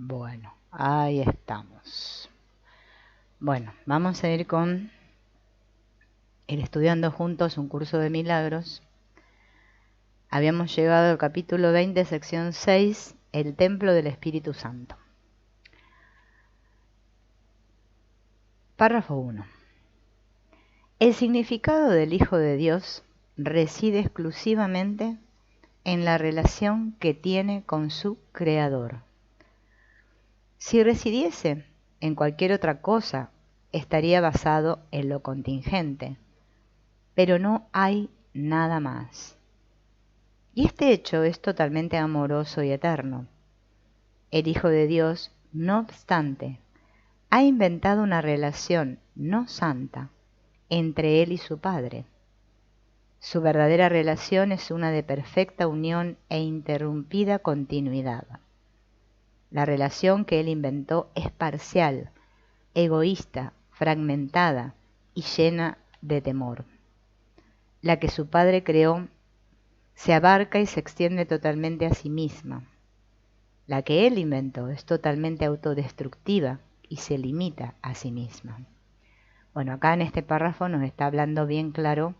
Bueno, ahí estamos. Bueno, vamos a ir con el Estudiando Juntos un curso de milagros. Habíamos llegado al capítulo 20, sección 6, el templo del Espíritu Santo. Párrafo 1. El significado del Hijo de Dios reside exclusivamente en la relación que tiene con su Creador. Si residiese en cualquier otra cosa, estaría basado en lo contingente, pero no hay nada más. Y este hecho es totalmente amoroso y eterno. El Hijo de Dios, no obstante, ha inventado una relación no santa entre Él y su Padre. Su verdadera relación es una de perfecta unión e interrumpida continuidad. La relación que Él inventó es parcial, egoísta, fragmentada y llena de temor. La que su Padre creó se abarca y se extiende totalmente a sí misma. La que Él inventó es totalmente autodestructiva y se limita a sí misma. Bueno, acá en este párrafo nos está hablando bien claro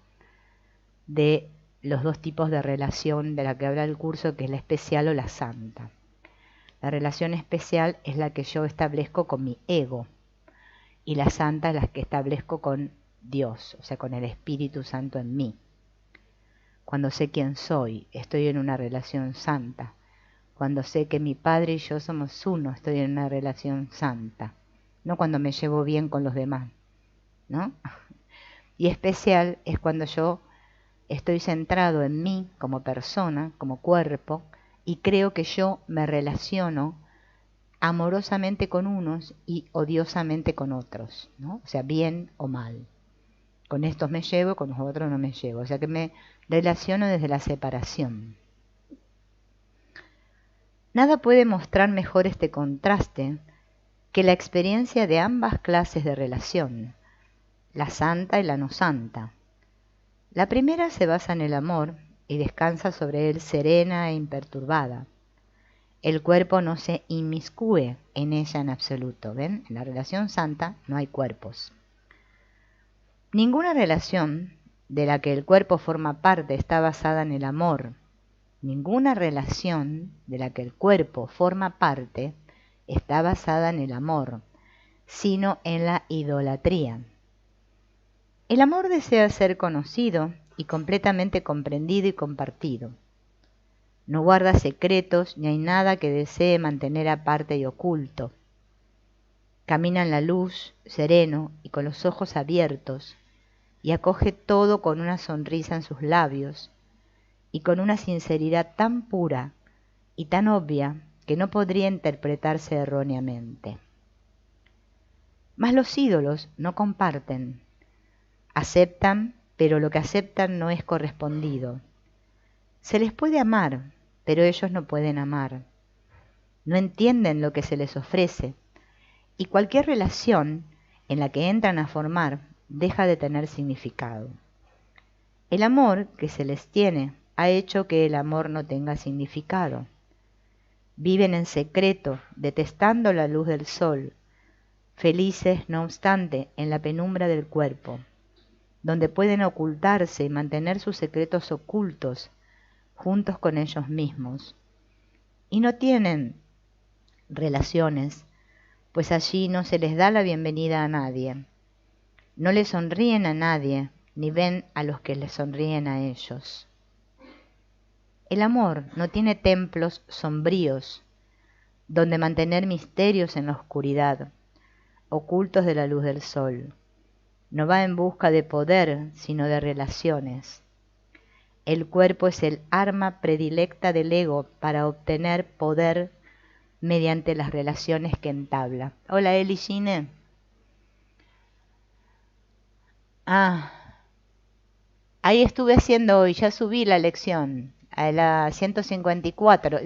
de los dos tipos de relación de la que habla el curso, que es la especial o la santa. La relación especial es la que yo establezco con mi ego, y la santa es la que establezco con Dios, o sea, con el Espíritu Santo en mí. Cuando sé quién soy, estoy en una relación santa. Cuando sé que mi Padre y yo somos uno, estoy en una relación santa. No cuando me llevo bien con los demás, ¿no? Y especial es cuando yo estoy centrado en mí como persona, como cuerpo, y creo que yo me relaciono amorosamente con unos y odiosamente con otros, ¿no? O sea, bien o mal. Con estos me llevo, con los otros no me llevo. O sea que me relaciono desde la separación. Nada puede mostrar mejor este contraste que la experiencia de ambas clases de relación, la santa y la no santa. La primera se basa en el amor y descansa sobre él serena e imperturbada. El cuerpo no se inmiscuye en ella en absoluto. ¿Ven? En la relación santa no hay cuerpos. Ninguna relación de la que el cuerpo forma parte está basada en el amor. Ninguna relación de la que el cuerpo forma parte está basada en el amor, sino en la idolatría. El amor desea ser conocido y completamente comprendido y compartido. No guarda secretos ni hay nada que desee mantener aparte y oculto. Camina en la luz, sereno y con los ojos abiertos, y acoge todo con una sonrisa en sus labios y con una sinceridad tan pura y tan obvia que no podría interpretarse erróneamente. Mas los ídolos no comparten, aceptan, pero lo que aceptan no es correspondido. Se les puede amar, pero ellos no pueden amar. No entienden lo que se les ofrece, y cualquier relación en la que entran a formar deja de tener significado. El amor que se les tiene ha hecho que el amor no tenga significado. Viven en secreto, detestando la luz del sol, felices, no obstante, en la penumbra del cuerpo, donde pueden ocultarse y mantener sus secretos ocultos juntos con ellos mismos. Y no tienen relaciones, pues allí no se les da la bienvenida a nadie. No le sonríen a nadie, ni ven a los que les sonríen a ellos. El amor no tiene templos sombríos, donde mantener misterios en la oscuridad, ocultos de la luz del sol. No va en busca de poder, sino de relaciones. El cuerpo es el arma predilecta del ego para obtener poder mediante las relaciones que entabla. Hola Eli Gine. Ahí estuve haciendo hoy, ya subí la lección a la 154,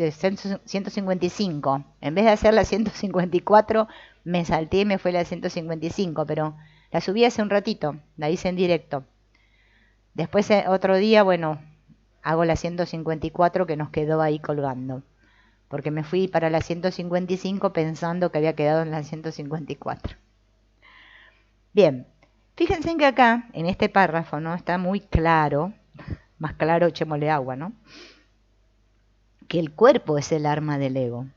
155. En vez de hacer la 154, me salté y me fue la 155, pero la subí hace un ratito, la hice en directo. Después otro día, bueno, hago la 154 que nos quedó ahí colgando. porque me fui para la 155 pensando que había quedado en la 154. Bien, fíjense en que acá, en este párrafo, ¿no? Está muy claro, más claro echémosle agua, ¿no? Que el cuerpo es el arma del ego.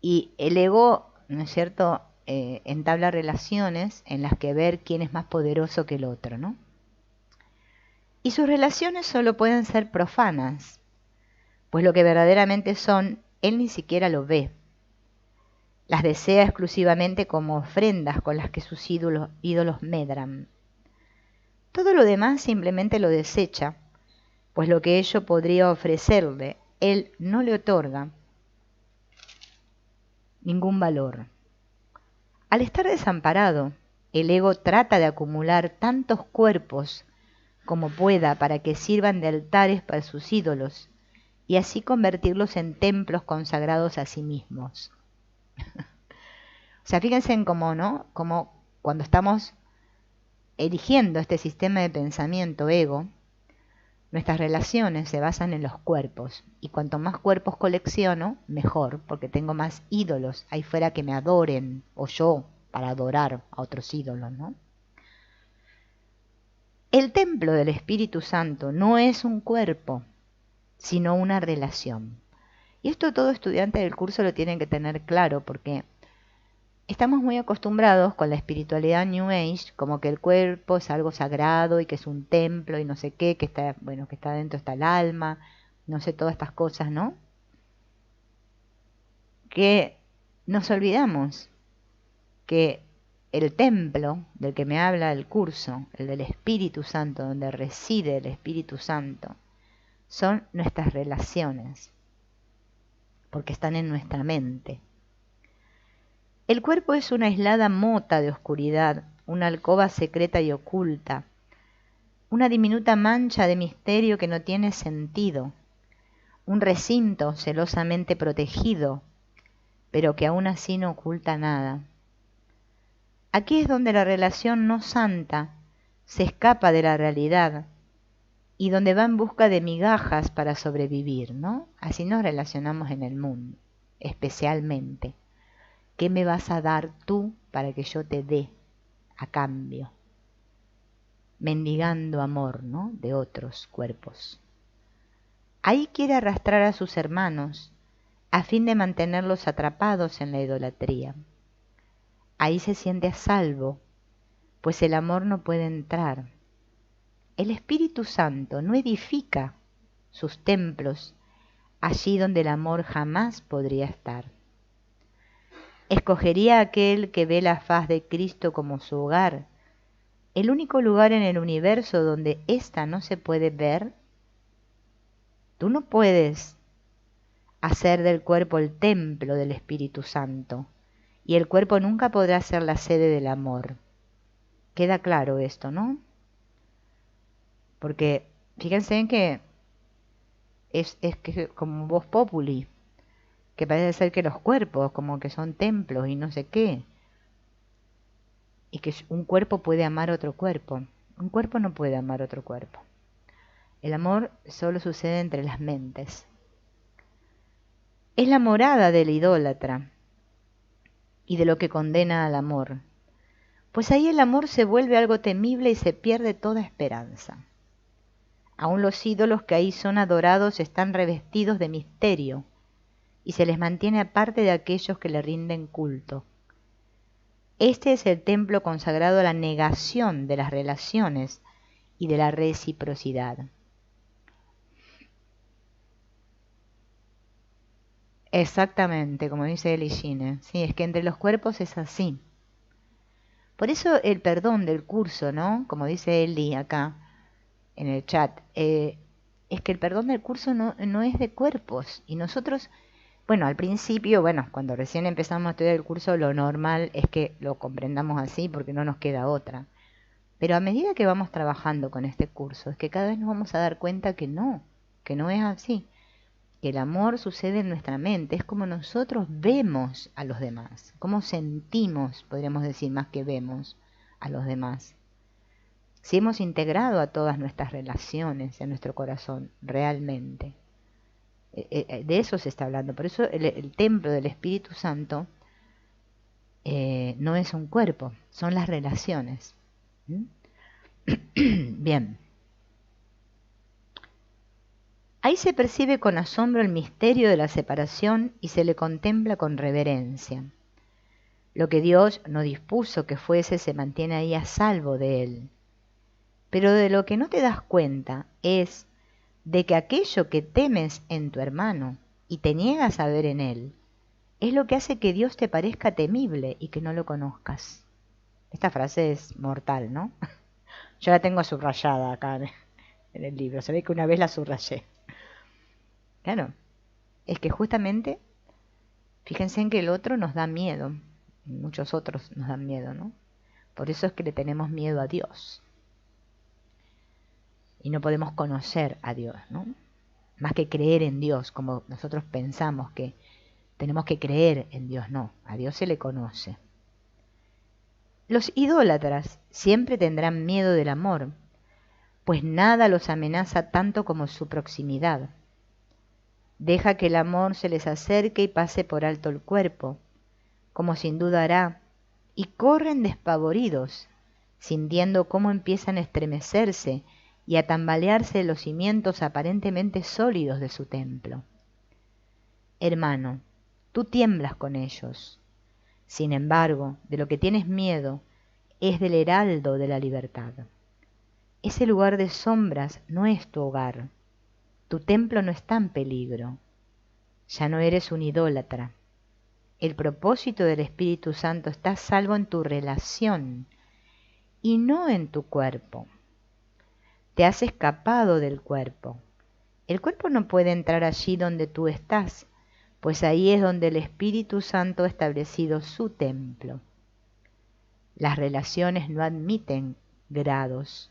Y el ego, ¿no es cierto?, entabla relaciones en las que ver quién es más poderoso que el otro, ¿no? Y sus relaciones solo pueden ser profanas, pues lo que verdaderamente son, él ni siquiera lo ve. Las desea exclusivamente como ofrendas con las que sus ídolos medran. Todo lo demás simplemente lo desecha, pues lo que ello podría ofrecerle, él no le otorga ningún valor. Al estar desamparado, el ego trata de acumular tantos cuerpos como pueda para que sirvan de altares para sus ídolos y así convertirlos en templos consagrados a sí mismos. O sea, fíjense en cómo, ¿no? Como cuando estamos eligiendo este sistema de pensamiento ego, nuestras relaciones se basan en los cuerpos. Y cuanto más cuerpos colecciono, mejor, porque tengo más ídolos ahí fuera que me adoren, o yo para adorar a otros ídolos, ¿no? El templo del Espíritu Santo no es un cuerpo, sino una relación. Y esto todo estudiante del curso lo tienen que tener claro, porque estamos muy acostumbrados con la espiritualidad New Age, como que el cuerpo es algo sagrado y que es un templo y no sé qué, que está, bueno, que está dentro está el alma, no sé, todas estas cosas, ¿no? Que nos olvidamos que el templo del que me habla el curso, el del Espíritu Santo, donde reside el Espíritu Santo, son nuestras relaciones, porque están en nuestra mente. El cuerpo es una aislada mota de oscuridad, una alcoba secreta y oculta, una diminuta mancha de misterio que no tiene sentido, un recinto celosamente protegido, pero que aún así no oculta nada. Aquí es donde la relación no santa se escapa de la realidad y donde va en busca de migajas para sobrevivir, ¿no? Así nos relacionamos en el mundo, especialmente. ¿Qué me vas a dar tú para que yo te dé a cambio? Mendigando amor, ¿no?, de otros cuerpos. Ahí quiere arrastrar a sus hermanos a fin de mantenerlos atrapados en la idolatría. Ahí se siente a salvo, pues el amor no puede entrar. El Espíritu Santo no edifica sus templos allí donde el amor jamás podría estar. Escogería aquel que ve la faz de Cristo como su hogar, el único lugar en el universo donde ésta no se puede ver. Tú no puedes hacer del cuerpo el templo del Espíritu Santo, y el cuerpo nunca podrá ser la sede del amor. Queda claro esto, ¿no? Porque fíjense en que es que como vox populi, que parece ser que los cuerpos como que son templos y no sé qué, y que un cuerpo puede amar otro cuerpo. Un cuerpo no puede amar otro cuerpo. El amor solo sucede entre las mentes. Es la morada del idólatra y de lo que condena al amor, pues ahí el amor se vuelve algo temible y se pierde toda esperanza. Aún los ídolos que ahí son adorados están revestidos de misterio y se les mantiene aparte de aquellos que le rinden culto. Este es el templo consagrado a la negación de las relaciones y de la reciprocidad. Exactamente, como dice Eli Gine. Sí, es que entre los cuerpos es así. Por eso el perdón del curso, ¿no? Como dice Eli acá en el chat, es que el perdón del curso no es de cuerpos. Y nosotros, bueno, al principio, bueno, cuando recién empezamos a estudiar el curso, lo normal es que lo comprendamos así porque no nos queda otra. Pero a medida que vamos trabajando con este curso, es que cada vez nos vamos a dar cuenta que no es así. Que el amor sucede en nuestra mente, es como nosotros vemos a los demás, cómo sentimos, podríamos decir más que vemos a los demás. si hemos integrado a todas nuestras relaciones en nuestro corazón realmente. De eso se está hablando. Por eso el templo del Espíritu Santo no es un cuerpo, son las relaciones. ¿Mm? Bien. Ahí se percibe con asombro el misterio de la separación y se le contempla con reverencia. Lo que Dios no dispuso que fuese se mantiene ahí a salvo de él. Pero de lo que no te das cuenta es de que aquello que temes en tu hermano y te niegas a ver en él, es lo que hace que Dios te parezca temible y que no lo conozcas. Esta frase es mortal, ¿no? Yo la tengo subrayada acá en el libro. Se ve que una vez la subrayé. Claro, es que justamente, fíjense en que el otro nos da miedo. Muchos otros nos dan miedo, ¿no? Por eso es que le tenemos miedo a Dios. Y no podemos conocer a Dios, ¿no? Más que creer en Dios, como nosotros pensamos que tenemos que creer en Dios, no. A Dios se le conoce. Los idólatras siempre tendrán miedo del amor, pues nada los amenaza tanto como su proximidad. Deja que el amor se les acerque y pase por alto el cuerpo, como sin duda hará, y corren despavoridos, sintiendo cómo empiezan a estremecerse y a tambalearse los cimientos aparentemente sólidos de su templo. Hermano, tú tiemblas con ellos. Sin embargo, de lo que tienes miedo es del heraldo de la libertad. Ese lugar de sombras no es tu hogar. Tu templo no está en peligro. Ya no eres un idólatra. El propósito del Espíritu Santo está a salvo en tu relación y no en tu cuerpo. Te has escapado del cuerpo. El cuerpo no puede entrar allí donde tú estás, pues ahí es donde el Espíritu Santo ha establecido su templo. Las relaciones no admiten grados,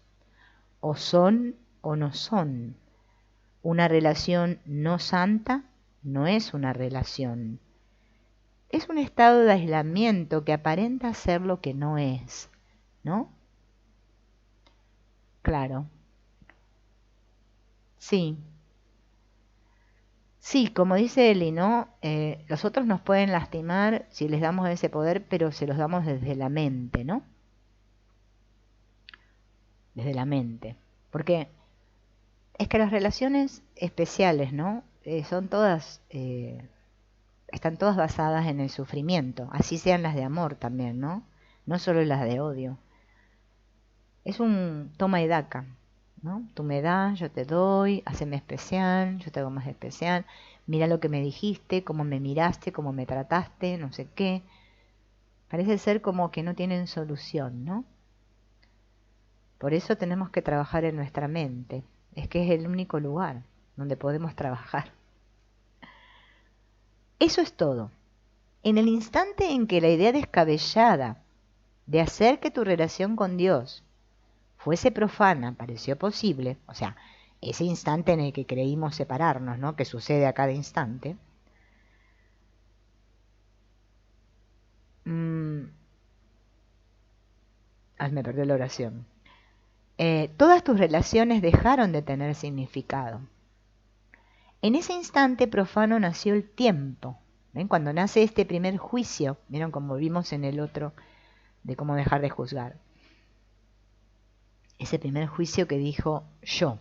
o son o no son. Una relación no santa no es una relación. Es un estado de aislamiento que aparenta ser lo que no es, ¿no? Claro. Sí. Sí, como dice Eli, ¿no? Los otros nos pueden lastimar si les damos ese poder, pero se los damos desde la mente, ¿no? Desde la mente. Porque es que las relaciones especiales, ¿no? Son todas, están todas basadas en el sufrimiento, así sean las de amor también, ¿no? No solo las de odio. Es un toma y daca, ¿no? Tú me das, yo te doy, haceme especial, yo te hago más especial, mira lo que me dijiste, cómo me miraste, cómo me trataste, no sé qué. Parece ser como que no tienen solución, ¿no? Por eso tenemos que trabajar en nuestra mente. Es que es el único lugar donde podemos trabajar. Eso es todo. En el instante en que la idea descabellada de hacer que tu relación con Dios fuese profana pareció posible, o sea, ese instante en el que creímos separarnos, ¿no? Que sucede a cada instante. Me perdió la oración. Todas tus relaciones dejaron de tener significado. En ese instante profano nació el tiempo. ¿Ven? Cuando nace este primer juicio, ¿vieron como vimos en el otro de cómo dejar de juzgar? Ese primer juicio que dijo yo,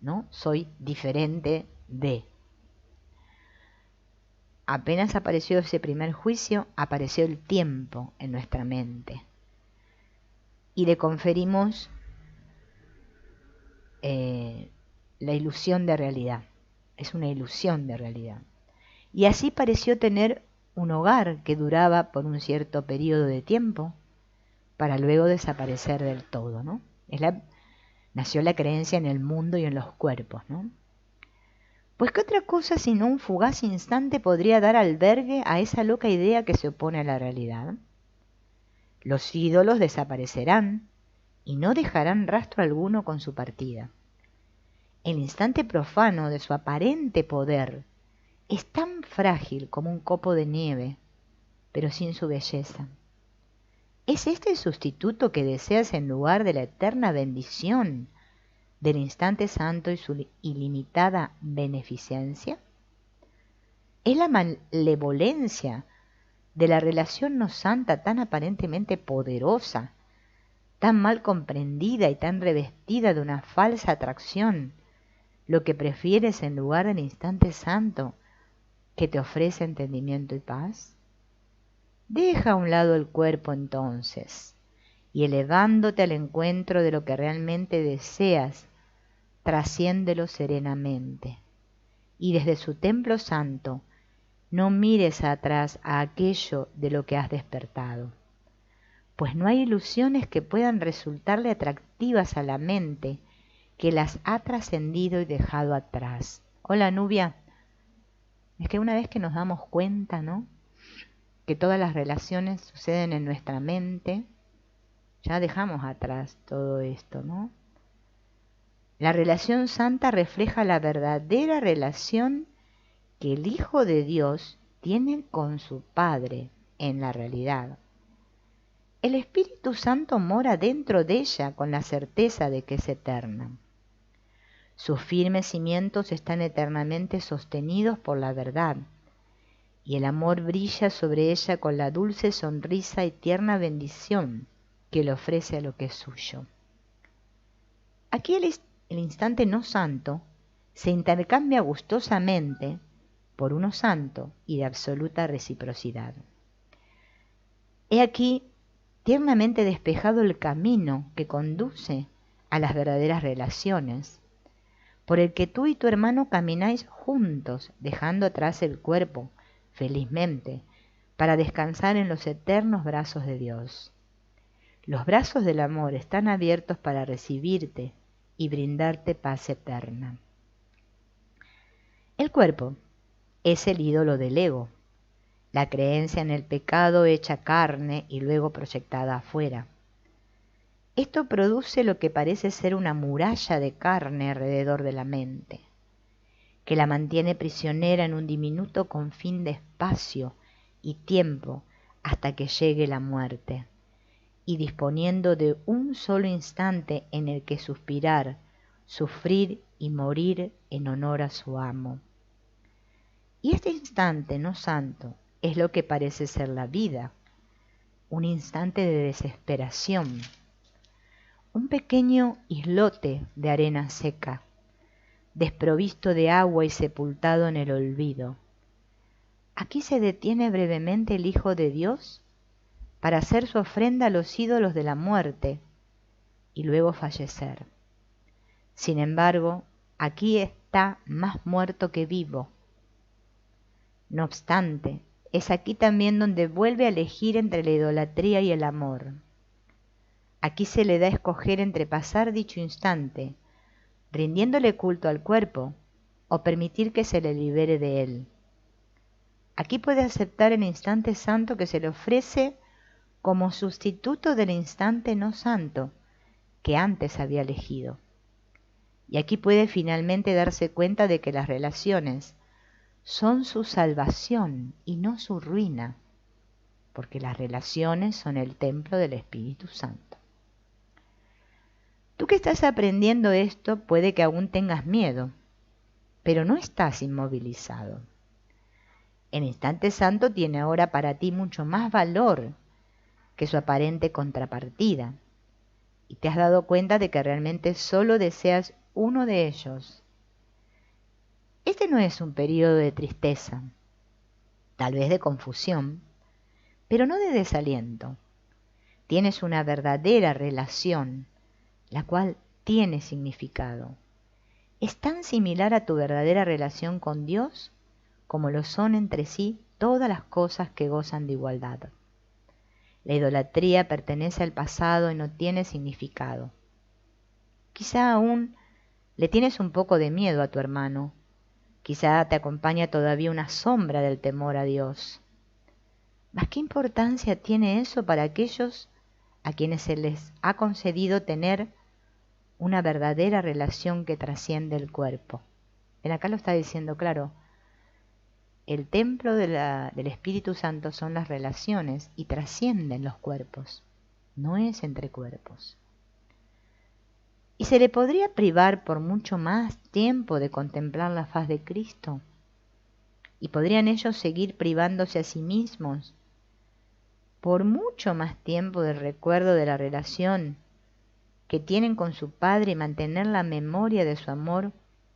¿no? Soy diferente de. Apenas apareció ese primer juicio, apareció el tiempo en nuestra mente. Y le conferimos la ilusión de realidad. Es una ilusión de realidad. Y así pareció tener un hogar que duraba por un cierto periodo de tiempo para luego desaparecer del todo, ¿no? Nació la creencia en el mundo y en los cuerpos, ¿no? Pues qué otra cosa sino un fugaz instante podría dar albergue a esa loca idea que se opone a la realidad. Los ídolos desaparecerán y no dejarán rastro alguno con su partida. El instante profano de su aparente poder es tan frágil como un copo de nieve, pero sin su belleza. ¿Es este el sustituto que deseas en lugar de la eterna bendición del instante santo y su ilimitada beneficencia? ¿Es la malevolencia de la relación no santa tan aparentemente poderosa, tan mal comprendida y tan revestida de una falsa atracción, lo que prefieres en lugar del instante santo que te ofrece entendimiento y paz? Deja a un lado el cuerpo entonces, y elevándote al encuentro de lo que realmente deseas, trasciéndelo serenamente, y desde su templo santo no mires atrás a aquello de lo que has despertado, pues no hay ilusiones que puedan resultarle atractivas a la mente que las ha trascendido y dejado atrás. Hola, Nubia. Es que una vez que nos damos cuenta, ¿no?, que todas las relaciones suceden en nuestra mente, ya dejamos atrás todo esto, ¿no? La relación santa refleja la verdadera relación que el Hijo de Dios tiene con su Padre en la realidad. El Espíritu Santo mora dentro de ella con la certeza de que es eterna. Sus firmes cimientos están eternamente sostenidos por la verdad, y el amor brilla sobre ella con la dulce sonrisa y tierna bendición que le ofrece a lo que es suyo. Aquí el instante no santo se intercambia gustosamente por uno santo y de absoluta reciprocidad. He aquí tiernamente despejado el camino que conduce a las verdaderas relaciones, por el que tú y tu hermano camináis juntos, dejando atrás el cuerpo, felizmente, para descansar en los eternos brazos de Dios. Los brazos del amor están abiertos para recibirte y brindarte paz eterna. El cuerpo es el ídolo del ego, la creencia en el pecado hecha carne y luego proyectada afuera. Esto produce lo que parece ser una muralla de carne alrededor de la mente, que la mantiene prisionera en un diminuto confín de espacio y tiempo hasta que llegue la muerte, y disponiendo de un solo instante en el que suspirar, sufrir y morir en honor a su amo. Y este instante no santo es lo que parece ser la vida, un instante de desesperación, un pequeño islote de arena seca, desprovisto de agua y sepultado en el olvido. Aquí se detiene brevemente el Hijo de Dios para hacer su ofrenda a los ídolos de la muerte y luego fallecer. Sin embargo, aquí está más muerto que vivo. No obstante, es aquí también donde vuelve a elegir entre la idolatría y el amor. Aquí se le da a escoger entre pasar dicho instante, rindiéndole culto al cuerpo, o permitir que se le libere de él. Aquí puede aceptar el instante santo que se le ofrece como sustituto del instante no santo que antes había elegido. Y aquí puede finalmente darse cuenta de que las relaciones son su salvación y no su ruina, porque las relaciones son el templo del Espíritu Santo. Tú que estás aprendiendo esto puede que aún tengas miedo, pero no estás inmovilizado. El instante santo tiene ahora para ti mucho más valor que su aparente contrapartida, y te has dado cuenta de que realmente solo deseas uno de ellos. Este no es un periodo de tristeza, tal vez de confusión, pero no de desaliento. Tienes una verdadera relación, la cual tiene significado. Es tan similar a tu verdadera relación con Dios como lo son entre sí todas las cosas que gozan de igualdad. La idolatría pertenece al pasado y no tiene significado. Quizá aún le tienes un poco de miedo a tu hermano. Quizá te acompaña todavía una sombra del temor a Dios. ¿Mas qué importancia tiene eso para aquellos a quienes se les ha concedido tener una verdadera relación que trasciende el cuerpo? Acá lo está diciendo claro. El templo del Espíritu Santo son las relaciones y trascienden los cuerpos. no es entre cuerpos. ¿Y se le podría privar por mucho más tiempo de contemplar la faz de Cristo? ¿Y podrían ellos seguir privándose a sí mismos por mucho más tiempo del recuerdo de la relación que tienen con su Padre y mantener la memoria de su amor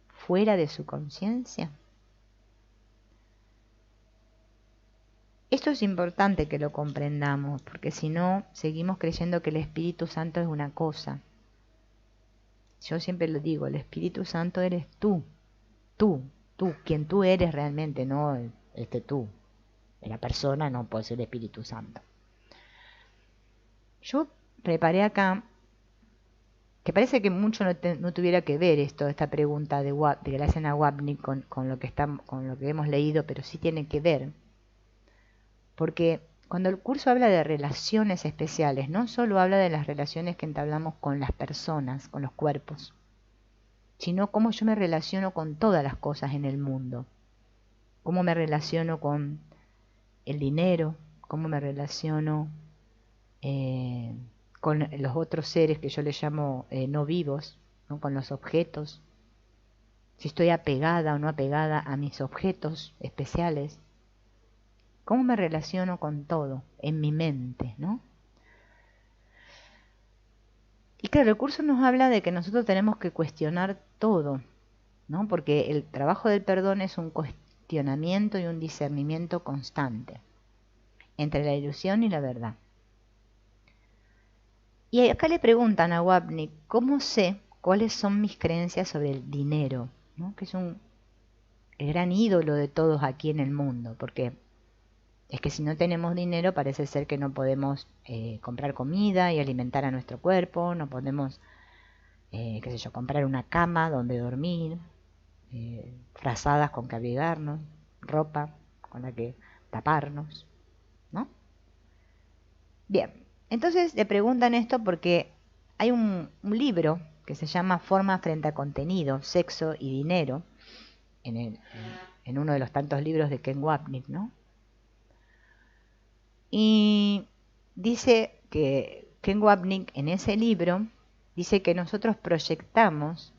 fuera de su conciencia? Esto es importante que lo comprendamos, porque si no, seguimos creyendo que el Espíritu Santo es una cosa. Yo siempre lo digo, el Espíritu Santo eres tú, quien tú eres realmente, no tú. La persona no puede ser el Espíritu Santo. Yo preparé acá, que parece que mucho no tuviera que ver esta pregunta de que le hacen a Wapnick con lo que hemos leído, pero sí tiene que ver. Porque cuando el curso habla de relaciones especiales, no solo habla de las relaciones que entablamos con las personas, con los cuerpos, sino cómo yo me relaciono con todas las cosas en el mundo. Cómo me relaciono con el dinero, cómo me relaciono con los otros seres que yo les llamo no vivos, ¿no? Con los objetos. Si estoy apegada o no apegada a mis objetos especiales. ¿Cómo me relaciono con todo en mi mente, ¿no? Y claro, el curso nos habla de que nosotros tenemos que cuestionar todo, ¿no? Porque el trabajo del perdón es un cuestionamiento y un discernimiento constante entre la ilusión y la verdad. Y acá le preguntan a Wapnick, ¿cómo sé cuáles son mis creencias sobre el dinero? ¿No? Que es el gran ídolo de todos aquí en el mundo, porque es que si no tenemos dinero parece ser que no podemos comprar comida y alimentar a nuestro cuerpo, no podemos, comprar una cama donde dormir, frazadas con que abrigarnos, ropa con la que taparnos, ¿no? Bien, entonces le preguntan esto porque hay un libro que se llama Forma frente a contenido, sexo y dinero, en uno de los tantos libros de Ken Wapnick, ¿no? Y dice que Ken Wapnick en ese libro dice que nosotros proyectamos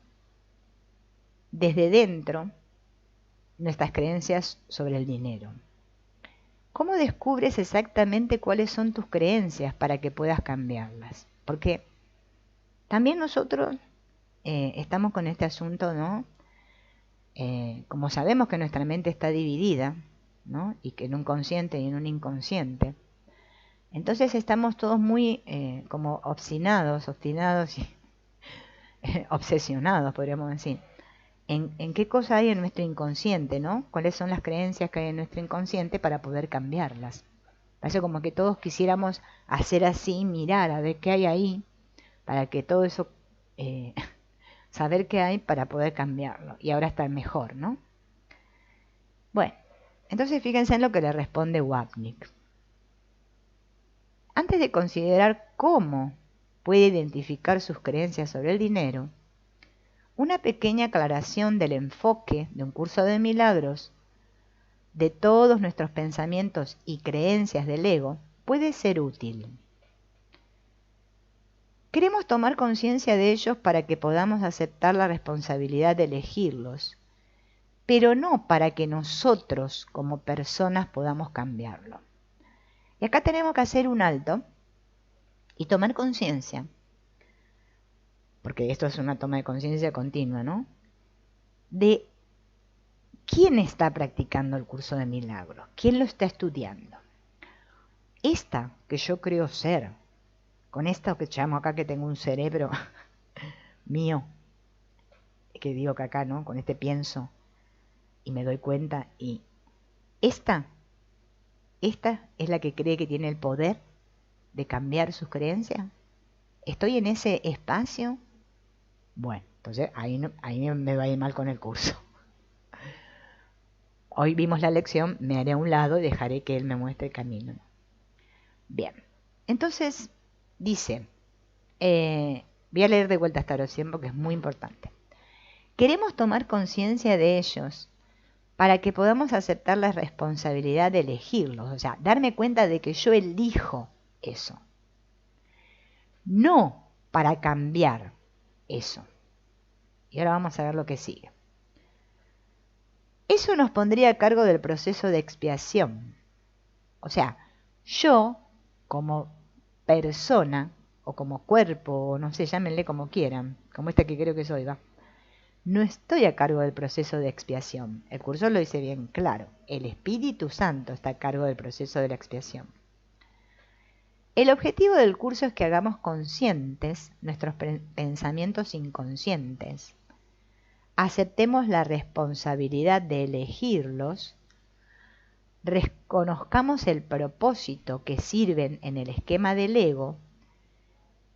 desde dentro nuestras creencias sobre el dinero. ¿Cómo descubres exactamente cuáles son tus creencias para que puedas cambiarlas? Porque también nosotros estamos con este asunto, ¿no? Como sabemos que nuestra mente está dividida, ¿no? Y que en un consciente y en un inconsciente, entonces estamos todos muy como obstinados y obsesionados, podríamos decir, en qué cosa hay en nuestro inconsciente, ¿no? Cuáles son las creencias que hay en nuestro inconsciente para poder cambiarlas. Parece como que todos quisiéramos hacer así, mirar a ver qué hay ahí, para que todo eso, saber qué hay para poder cambiarlo y ahora estar mejor, ¿no? Bueno, entonces fíjense en lo que le responde Wapnick. Antes de considerar cómo puede identificar sus creencias sobre el dinero, una pequeña aclaración del enfoque de un curso de milagros de todos nuestros pensamientos y creencias del ego puede ser útil. Queremos tomar conciencia de ellos para que podamos aceptar la responsabilidad de elegirlos, pero no para que nosotros como personas podamos cambiarlo. Y acá tenemos que hacer un alto y tomar conciencia, porque esto es una toma de conciencia continua, ¿no? De quién está practicando el curso de milagros, quién lo está estudiando. Esta que yo creo ser, con esto que llamo acá que tengo un cerebro mío, que digo que acá, ¿no? Con este pienso y me doy cuenta y esta es la que cree que tiene el poder de cambiar sus creencias. ¿Estoy en ese espacio? Bueno, entonces ahí me va a ir mal con el curso. Hoy vimos la lección, me haré a un lado y dejaré que él me muestre el camino. Bien, entonces dice, voy a leer de vuelta esta oración porque es muy importante. Queremos tomar conciencia de ellos para que podamos aceptar la responsabilidad de elegirlos, o sea, darme cuenta de que yo elijo eso. no para cambiar eso. Y ahora vamos a ver lo que sigue. Eso nos pondría a cargo del proceso de expiación. O sea, yo, como persona, o como cuerpo, o no sé, llámenle como quieran, como esta que creo que soy, va. No estoy a cargo del proceso de expiación. El curso lo dice bien claro. El Espíritu Santo está a cargo del proceso de la expiación. El objetivo del curso es que hagamos conscientes nuestros pensamientos inconscientes. Aceptemos la responsabilidad de elegirlos, reconozcamos el propósito que sirven en el esquema del ego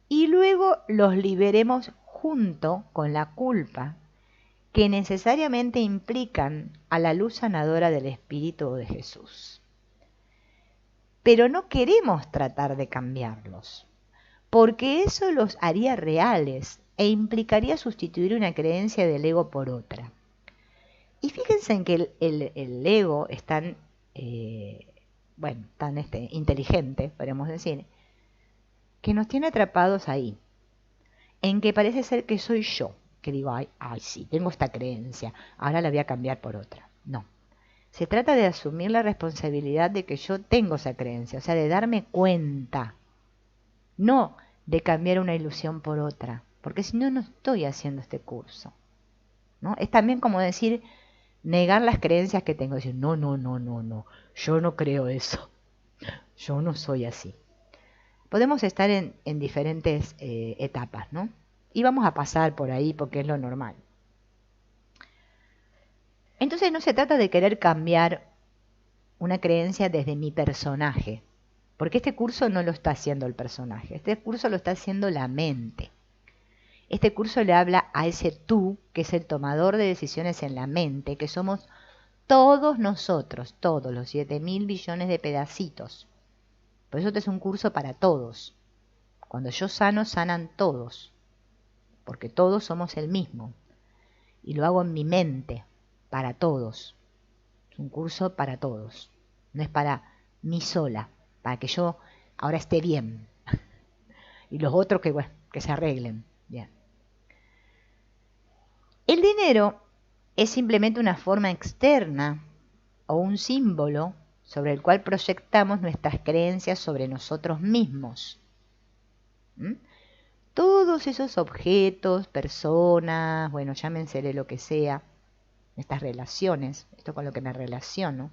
y luego los liberemos junto con la culpa que necesariamente implican a la luz sanadora del Espíritu de Jesús. Pero no queremos tratar de cambiarlos, porque eso los haría reales e implicaría sustituir una creencia del ego por otra. Y fíjense en que el ego es tan, tan inteligente, podemos decir, que nos tiene atrapados ahí, en que parece ser que soy yo, que digo, ay, sí, tengo esta creencia, ahora la voy a cambiar por otra. No. Se trata de asumir la responsabilidad de que yo tengo esa creencia, o sea, de darme cuenta, no de cambiar una ilusión por otra, porque si no, no estoy haciendo este curso, ¿no? Es también como decir, negar las creencias que tengo, decir, no, yo no creo eso, yo no soy así. Podemos estar en diferentes etapas, ¿no? Y vamos a pasar por ahí porque es lo normal. Entonces no se trata de querer cambiar una creencia desde mi personaje, porque este curso no lo está haciendo el personaje, este curso lo está haciendo la mente. Este curso le habla a ese tú, que es el tomador de decisiones en la mente, que somos todos nosotros, todos los 7.000 billones de pedacitos. Por eso este es un curso para todos. Cuando yo sano, sanan todos, porque todos somos el mismo. Y lo hago en mi mente, para todos. Es un curso para todos. No es para mí sola, para que yo ahora esté bien. Y los otros que se arreglen. Bien. El dinero es simplemente una forma externa o un símbolo sobre el cual proyectamos nuestras creencias sobre nosotros mismos. Todos esos objetos, personas, bueno, llámensele lo que sea, estas relaciones, esto con lo que me relaciono,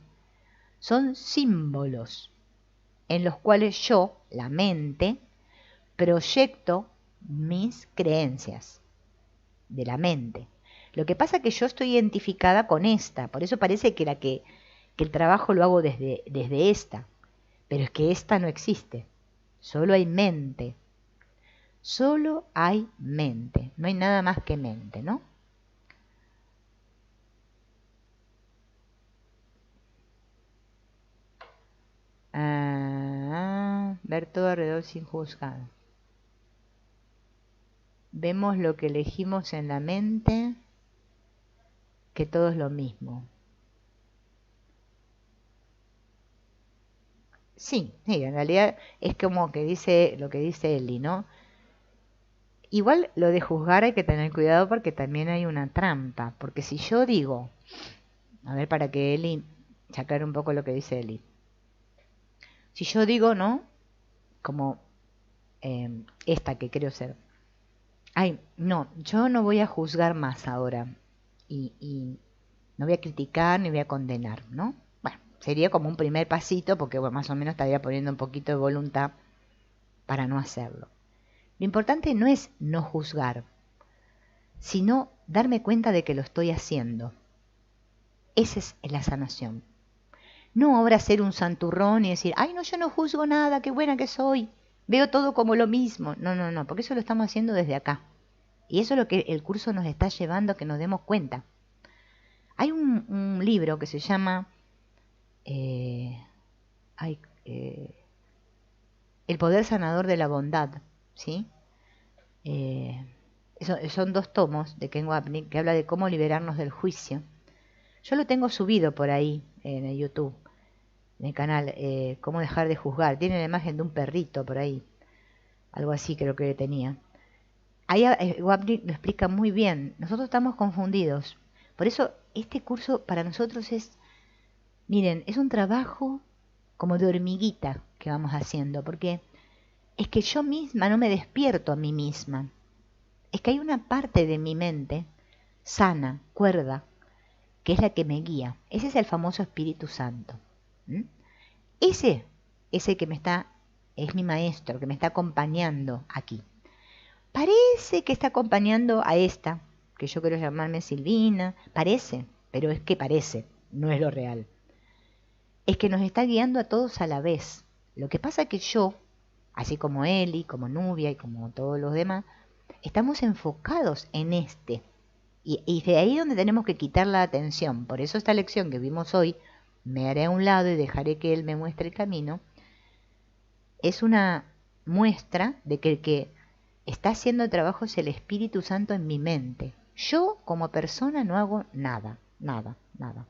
son símbolos en los cuales yo, la mente, proyecto mis creencias de la mente. Lo que pasa es que yo estoy identificada con esta, por eso parece que el trabajo lo hago desde esta, pero es que esta no existe, solo hay mente. Solo hay mente, no hay nada más que mente, ¿no? Ver todo alrededor sin juzgar. Vemos lo que elegimos en la mente, que todo es lo mismo. Sí, en realidad es como que dice lo que dice Eli, ¿no? Igual lo de juzgar hay que tener cuidado porque también hay una trampa, porque si yo digo, a ver, para que Eli sacar un poco lo que dice Eli. Si yo digo, ¿no? Como esta que creo ser. Ay, no, yo no voy a juzgar más ahora y no voy a criticar ni voy a condenar, ¿no? Bueno, sería como un primer pasito porque bueno, más o menos estaría poniendo un poquito de voluntad para no hacerlo. Lo importante no es no juzgar, sino darme cuenta de que lo estoy haciendo. Esa es la sanación. No ahora ser un santurrón y decir, ay, no, yo no juzgo nada, qué buena que soy, veo todo como lo mismo. No, porque eso lo estamos haciendo desde acá. Y eso es lo que el curso nos está llevando a que nos demos cuenta. Hay un libro que se llama El poder sanador de la bondad, ¿sí? Son 2 tomos de Ken Wapnick que habla de cómo liberarnos del juicio. Yo lo tengo subido por ahí en el YouTube, en el canal, cómo dejar de juzgar. Tiene la imagen de un perrito por ahí. algo así creo que tenía. Ahí Wapnick lo explica muy bien. Nosotros estamos confundidos. Por eso este curso para nosotros es, miren, es un trabajo como de hormiguita que vamos haciendo, porque es que yo misma no me despierto a mí misma. Es que hay una parte de mi mente sana, cuerda, que es la que me guía. Ese es el famoso Espíritu Santo. ¿Mm? Ese es el que es mi maestro, que me está acompañando aquí. Parece que está acompañando a esta, que yo quiero llamarme Silvina, parece, pero es que parece, no es lo real. Es que nos está guiando a todos a la vez. Lo que pasa es que yo, así como Eli, como Nubia y como todos los demás, estamos enfocados en este. Y de ahí donde tenemos que quitar la atención. Por eso esta lección que vimos hoy, me haré a un lado y dejaré que Él me muestre el camino, es una muestra de que el que está haciendo el trabajo es el Espíritu Santo en mi mente. Yo como persona no hago nada, nada, nada.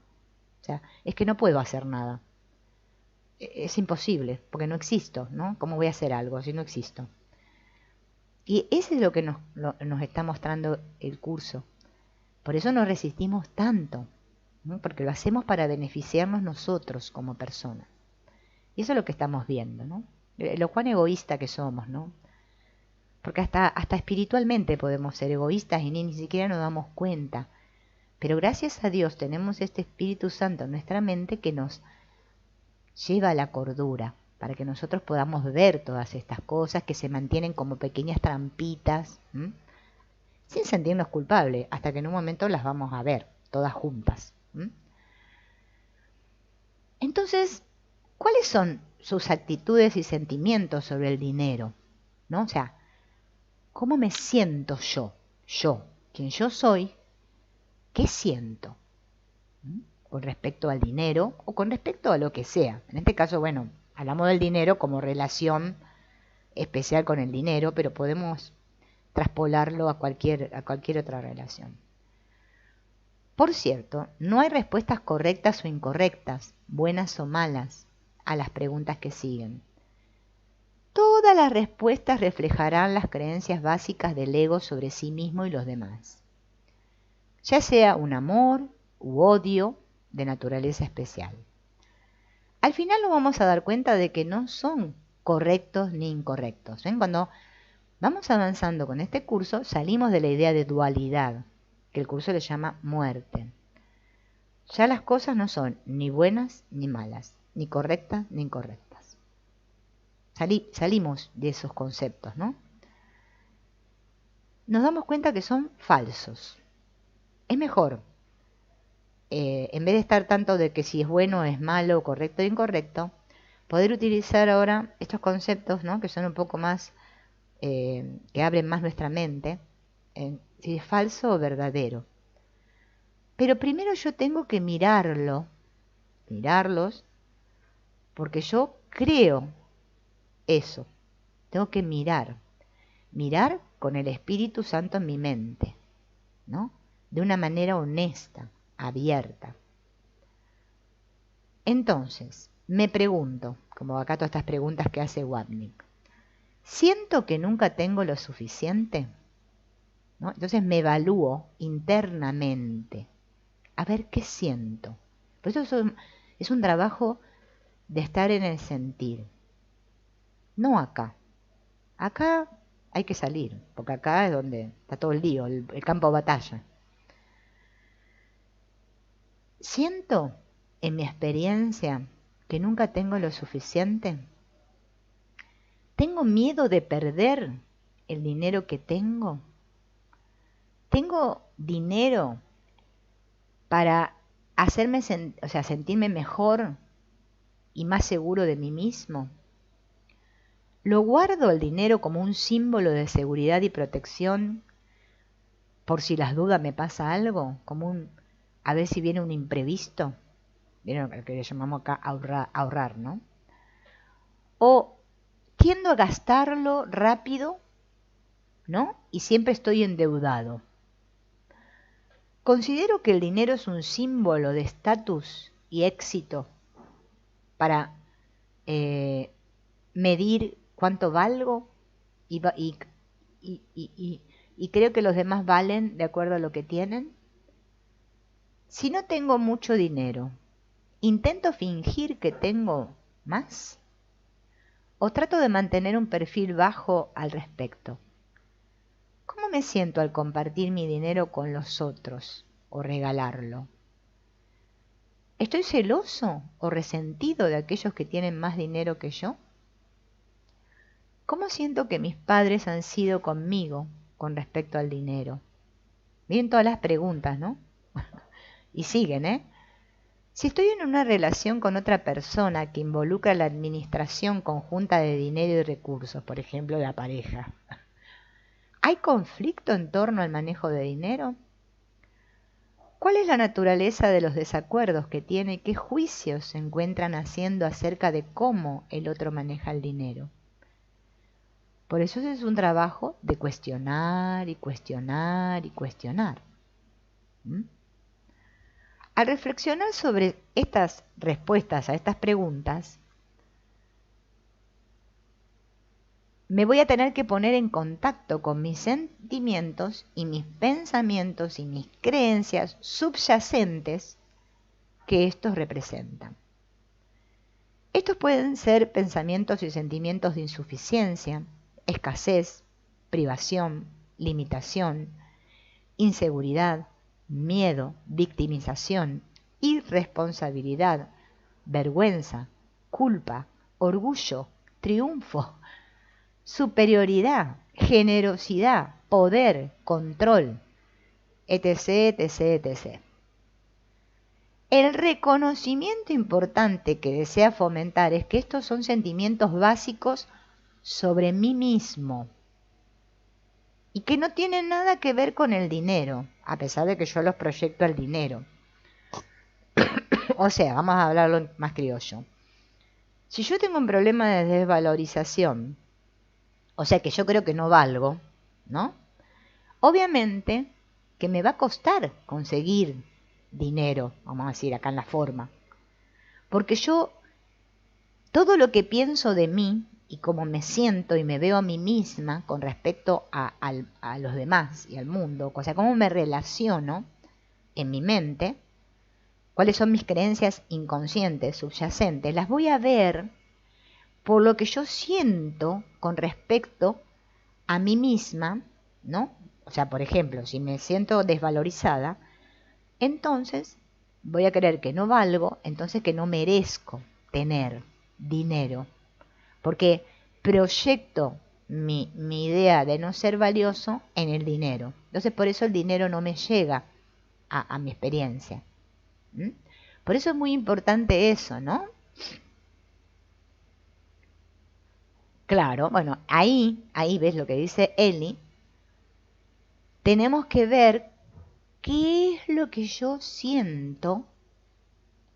O sea, es que no puedo hacer nada. Es imposible, porque no existo, ¿no? ¿Cómo voy a hacer algo si no existo? Y eso es lo que nos está mostrando el curso. Por eso nos resistimos tanto, ¿no? Porque lo hacemos para beneficiarnos nosotros como personas. Y eso es lo que estamos viendo, ¿no? Lo cuán egoísta que somos, ¿no? Porque hasta espiritualmente podemos ser egoístas y ni siquiera nos damos cuenta. Pero gracias a Dios tenemos este Espíritu Santo en nuestra mente que nos lleva a la cordura, para que nosotros podamos ver todas estas cosas que se mantienen como pequeñas trampitas, ¿m? Sin sentirnos culpables, hasta que en un momento las vamos a ver, todas juntas. ¿M? Entonces, ¿cuáles son sus actitudes y sentimientos sobre el dinero? ¿No? O sea, ¿cómo me siento yo? Yo, quien yo soy, ¿qué siento? ¿M? Con respecto al dinero o con respecto a lo que sea. En este caso, bueno, hablamos del dinero como relación especial con el dinero, pero podemos traspolarlo a cualquier otra relación. Por cierto, no hay respuestas correctas o incorrectas, buenas o malas, a las preguntas que siguen. Todas las respuestas reflejarán las creencias básicas del ego sobre sí mismo y los demás, ya sea un amor u odio de naturaleza especial. Al final nos vamos a dar cuenta de que no son correctos ni incorrectos. ¿Ven? Cuando vamos avanzando con este curso, salimos de la idea de dualidad, que el curso le llama muerte. Ya las cosas no son ni buenas ni malas, ni correctas ni incorrectas. Salimos de esos conceptos, ¿no? Nos damos cuenta que son falsos. Es mejor, en vez de estar tanto de que si es bueno, es malo, correcto o incorrecto, poder utilizar ahora estos conceptos, ¿no? Que son un poco más, que abren más nuestra mente, si es falso o verdadero. Pero primero yo tengo que mirarlos, porque yo creo eso. Tengo que mirar con el Espíritu Santo en mi mente, ¿no? De una manera honesta, abierta. Entonces, me pregunto, como acá todas estas preguntas que hace Wapnick, ¿siento que nunca tengo lo suficiente? ¿No? Entonces me evalúo internamente, a ver qué siento. Por eso es un trabajo de estar en el sentir, no acá. Acá hay que salir, porque acá es donde está todo el lío, el campo de batalla. ¿Siento en mi experiencia que nunca tengo lo suficiente? ¿Tengo miedo de perder el dinero que tengo? ¿Tengo dinero para hacerme, sentirme mejor y más seguro de mí mismo? ¿Lo guardo el dinero como un símbolo de seguridad y protección por si las dudas me pasa algo? Como a ver si viene un imprevisto. ¿Vieron lo que le llamamos acá ahorrar, ¿no? ¿O tiendo a gastarlo rápido, ¿no? Y siempre estoy endeudado. Considero que el dinero es un símbolo de estatus y éxito para medir cuánto valgo y creo que los demás valen de acuerdo a lo que tienen. Si no tengo mucho dinero, ¿intento fingir que tengo más? ¿O trato de mantener un perfil bajo al respecto? ¿Cómo me siento al compartir mi dinero con los otros o regalarlo? ¿Estoy celoso o resentido de aquellos que tienen más dinero que yo? ¿Cómo siento que mis padres han sido conmigo con respecto al dinero? Miren todas las preguntas, ¿no? Y siguen, ¿eh? Si estoy en una relación con otra persona que involucra la administración conjunta de dinero y recursos, por ejemplo, la pareja, ¿hay conflicto en torno al manejo de dinero? ¿Cuál es la naturaleza de los desacuerdos que tiene y qué juicios se encuentran haciendo acerca de cómo el otro maneja el dinero? Por eso es un trabajo de cuestionar y cuestionar y cuestionar. Al reflexionar sobre estas respuestas a estas preguntas, me voy a tener que poner en contacto con mis sentimientos y mis pensamientos y mis creencias subyacentes que estos representan. Estos pueden ser pensamientos y sentimientos de insuficiencia, escasez, privación, limitación, inseguridad, miedo, victimización, irresponsabilidad, vergüenza, culpa, orgullo, triunfo, superioridad, generosidad, poder, control, etc., etc., etc. El reconocimiento importante que desea fomentar es que estos son sentimientos básicos sobre mí mismo y que no tienen nada que ver con el dinero, a pesar de que yo los proyecto al dinero. O sea, vamos a hablarlo más criollo. Si yo tengo un problema de desvalorización, o sea que yo creo que no valgo, ¿no? Obviamente que me va a costar conseguir dinero, vamos a decir acá en la forma. Porque yo, todo lo que pienso de mí y cómo me siento y me veo a mí misma con respecto a los demás y al mundo, o sea, cómo me relaciono en mi mente, cuáles son mis creencias inconscientes, subyacentes, las voy a ver por lo que yo siento con respecto a mí misma, ¿no? O sea, por ejemplo, si me siento desvalorizada, entonces voy a creer que no valgo, entonces que no merezco tener dinero, porque proyecto mi idea de no ser valioso en el dinero. Entonces por eso el dinero no me llega a mi experiencia. Por eso es muy importante eso, ¿no? Claro, bueno, ahí ves lo que dice Eli. Tenemos que ver qué es lo que yo siento,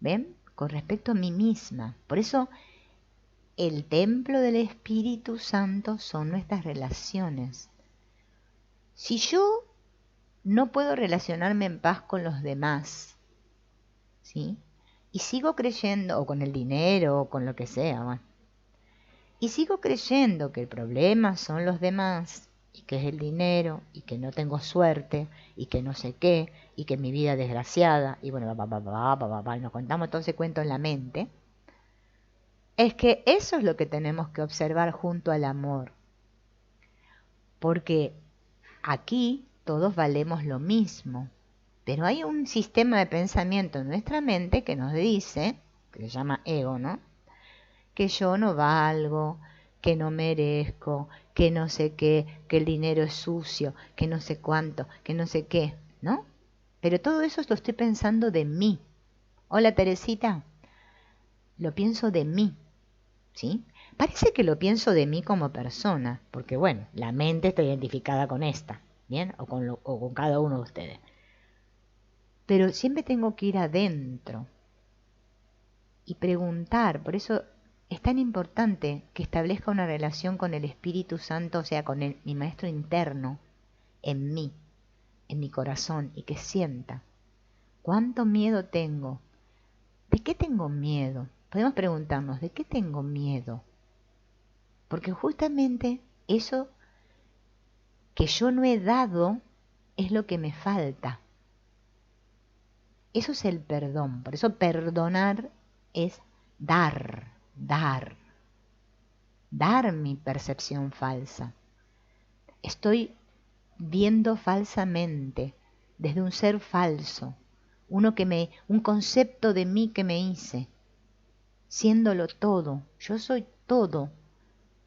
¿ven? Con respecto a mí misma. Por eso el templo del Espíritu Santo son nuestras relaciones. Si yo no puedo relacionarme en paz con los demás, ¿sí? Y sigo creyendo, o con el dinero, o con lo que sea, bueno, y sigo creyendo que el problema son los demás, y que es el dinero, y que no tengo suerte, y que no sé qué, y que mi vida es desgraciada, y bueno, y nos contamos todo ese cuento en la mente, es que eso es lo que tenemos que observar junto al amor. Porque aquí todos valemos lo mismo, pero hay un sistema de pensamiento en nuestra mente que nos dice, que se llama ego, ¿no? Que yo no valgo, que no merezco, que no sé qué, que el dinero es sucio, que no sé cuánto, que no sé qué, ¿no? Pero todo eso lo estoy pensando de mí. Hola Teresita, lo pienso de mí, ¿sí? Parece que lo pienso de mí como persona, porque bueno, la mente está identificada con esta, ¿bien? O con cada uno de ustedes. Pero siempre tengo que ir adentro y preguntar, por eso es tan importante que establezca una relación con el Espíritu Santo, o sea, con mi maestro interno, en mí, en mi corazón, y que sienta cuánto miedo tengo. ¿De qué tengo miedo? Podemos preguntarnos, ¿de qué tengo miedo? Porque justamente eso que yo no he dado es lo que me falta. Eso es el perdón. Por eso perdonar es dar mi percepción falsa. Estoy viendo falsamente, desde un ser falso, un concepto de mí que me hice, siéndolo todo. Yo soy todo,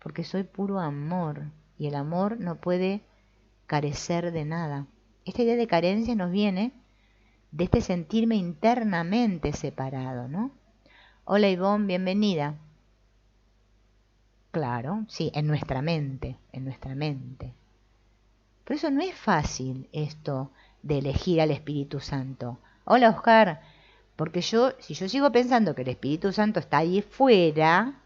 porque soy puro amor, y el amor no puede carecer de nada. Esta idea de carencia nos viene de este sentirme internamente separado, ¿no? Hola Ivonne, bienvenida. Claro, sí, en nuestra mente, en nuestra mente. Por eso no es fácil esto de elegir al Espíritu Santo. Hola Oscar, porque si yo sigo pensando que el Espíritu Santo está ahí fuera,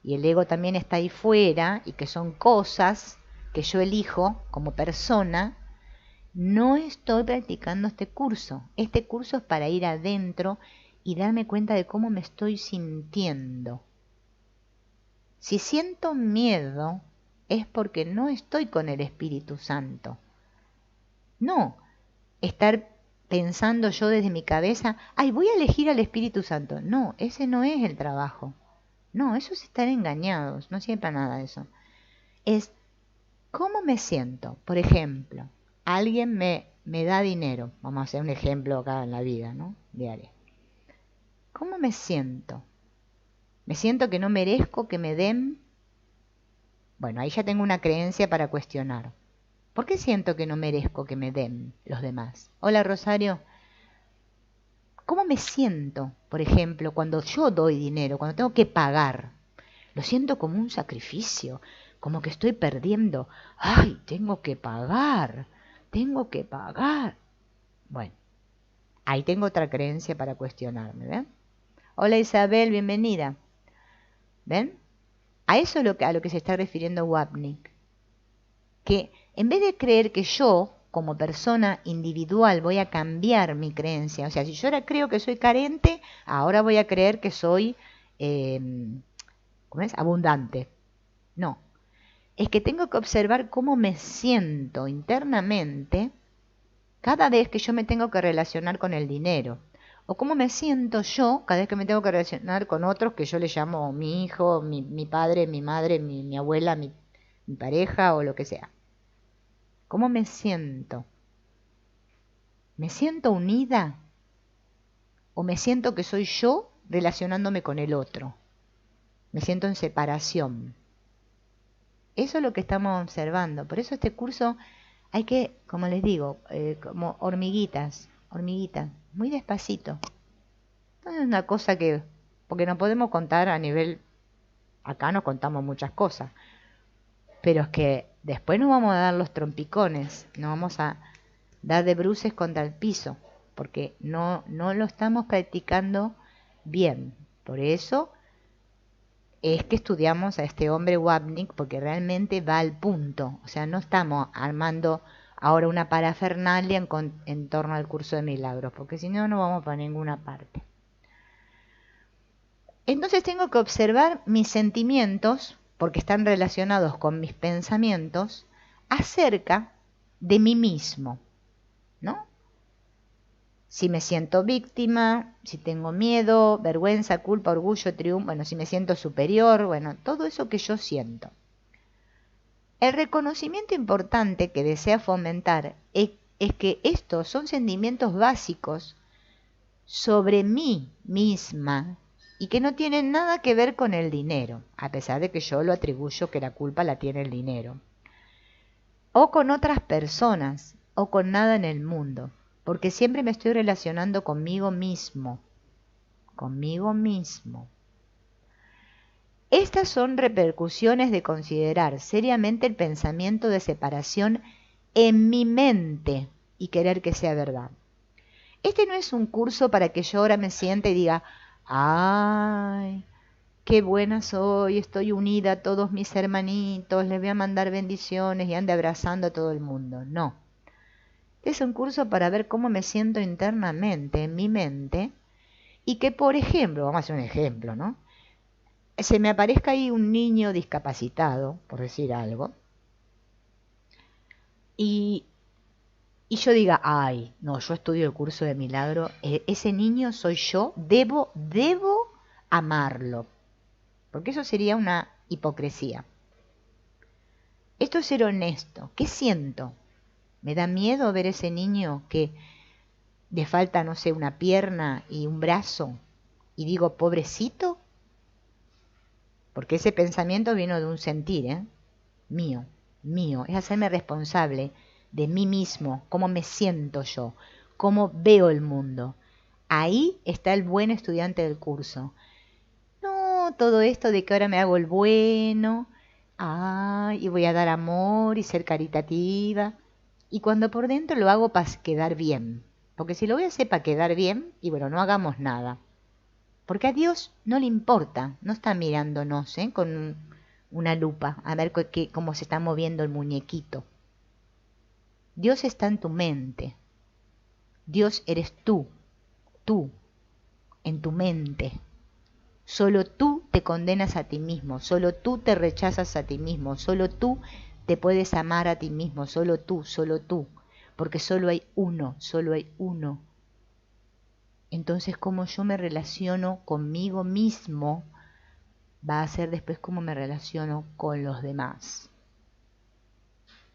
y el ego también está ahí fuera, y que son cosas que yo elijo como persona, no estoy practicando este curso. Este curso es para ir adentro y darme cuenta de cómo me estoy sintiendo. Si siento miedo, es porque no estoy con el Espíritu Santo. No estar pensando yo desde mi cabeza, ay, voy a elegir al Espíritu Santo. No, ese no es el trabajo. No, eso es estar engañados, no sirve para nada eso. Es cómo me siento. Por ejemplo, alguien me da dinero. Vamos a hacer un ejemplo acá en la vida, ¿no? Diaria. ¿Cómo me siento? ¿Me siento que no merezco que me den? Bueno, ahí ya tengo una creencia para cuestionar. ¿Por qué siento que no merezco que me den los demás? Hola Rosario. ¿Cómo me siento, por ejemplo, cuando yo doy dinero, cuando tengo que pagar? Lo siento como un sacrificio, como que estoy perdiendo. ¡Ay, tengo que pagar! ¡Tengo que pagar! Bueno, ahí tengo otra creencia para cuestionarme, ¿ven? Hola Isabel, bienvenida. ¿Ven? A eso es a lo que se está refiriendo Wapnick. Que en vez de creer que yo, como persona individual, voy a cambiar mi creencia, o sea, si yo ahora creo que soy carente, ahora voy a creer que soy ¿cómo es? Abundante. No, es que tengo que observar cómo me siento internamente cada vez que yo me tengo que relacionar con el dinero. O cómo me siento yo cada vez que me tengo que relacionar con otros que yo le llamo mi hijo, mi padre, mi madre, mi abuela, mi pareja o lo que sea. ¿Cómo me siento? ¿Me siento unida? ¿O me siento que soy yo relacionándome con el otro? Me siento en separación. Eso es lo que estamos observando. Por eso este curso hay que, como les digo, como hormiguitas, muy despacito. No es una cosa porque no podemos contar a nivel, acá nos contamos muchas cosas, pero es que después nos vamos a dar los trompicones, nos vamos a dar de bruces contra el piso, porque no lo estamos practicando bien. Por eso es que estudiamos a este hombre Wapnick, porque realmente va al punto. O sea, no estamos armando ahora una parafernalia en torno al curso de milagros, porque si no, no vamos para ninguna parte. Entonces tengo que observar mis sentimientos, porque están relacionados con mis pensamientos, acerca de mí mismo, ¿no? Si me siento víctima, si tengo miedo, vergüenza, culpa, orgullo, triunfo, bueno, si me siento superior, bueno, todo eso que yo siento. El reconocimiento importante que desea fomentar es que estos son sentimientos básicos sobre mí misma y que no tienen nada que ver con el dinero, a pesar de que yo lo atribuyo que la culpa la tiene el dinero, o con otras personas, o con nada en el mundo. Porque siempre me estoy relacionando conmigo mismo. Conmigo mismo. Estas son repercusiones de considerar seriamente el pensamiento de separación en mi mente y querer que sea verdad. Este no es un curso para que yo ahora me siente y diga, ¡ay, qué buena soy! Estoy unida a todos mis hermanitos, les voy a mandar bendiciones y ande abrazando a todo el mundo. No. Es un curso para ver cómo me siento internamente, en mi mente, y que, por ejemplo, vamos a hacer un ejemplo, ¿no? Se me aparezca ahí un niño discapacitado, por decir algo, y, y yo diga, ay, no, yo estudio el curso de milagro, ese niño soy yo, debo amarlo, porque eso sería una hipocresía. Esto es ser honesto. ¿Qué siento? ¿Me da miedo ver ese niño que le falta, no sé, una pierna y un brazo? Y digo, pobrecito, porque ese pensamiento vino de un sentir, mío, mío. Es hacerme responsable de mí mismo, cómo me siento yo, cómo veo el mundo. Ahí está el buen estudiante del curso. No, todo esto de que ahora me hago el bueno, y voy a dar amor y ser caritativa. Y cuando por dentro lo hago para quedar bien. Porque si lo voy a hacer para quedar bien, y bueno, no hagamos nada. Porque a Dios no le importa, no está mirándonos con una lupa a ver cómo se está moviendo el muñequito. Dios está en tu mente. Dios eres tú, en tu mente. Solo tú te condenas a ti mismo, solo tú te rechazas a ti mismo, solo tú te puedes amar a ti mismo, solo tú, porque solo hay uno, solo hay uno. Entonces, cómo yo me relaciono conmigo mismo va a ser después cómo me relaciono con los demás.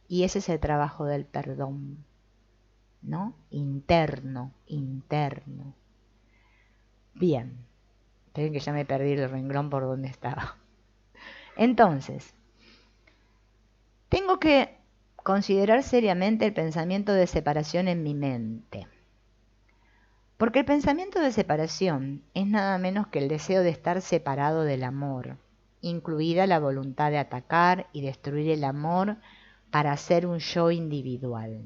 Y ese es el trabajo del perdón, ¿no? Interno, interno. Bien, esperen que ya me perdí el renglón por donde estaba. Entonces, tengo que considerar seriamente el pensamiento de separación en mi mente. Porque el pensamiento de separación es nada menos que el deseo de estar separado del amor, incluida la voluntad de atacar y destruir el amor para hacer un yo individual.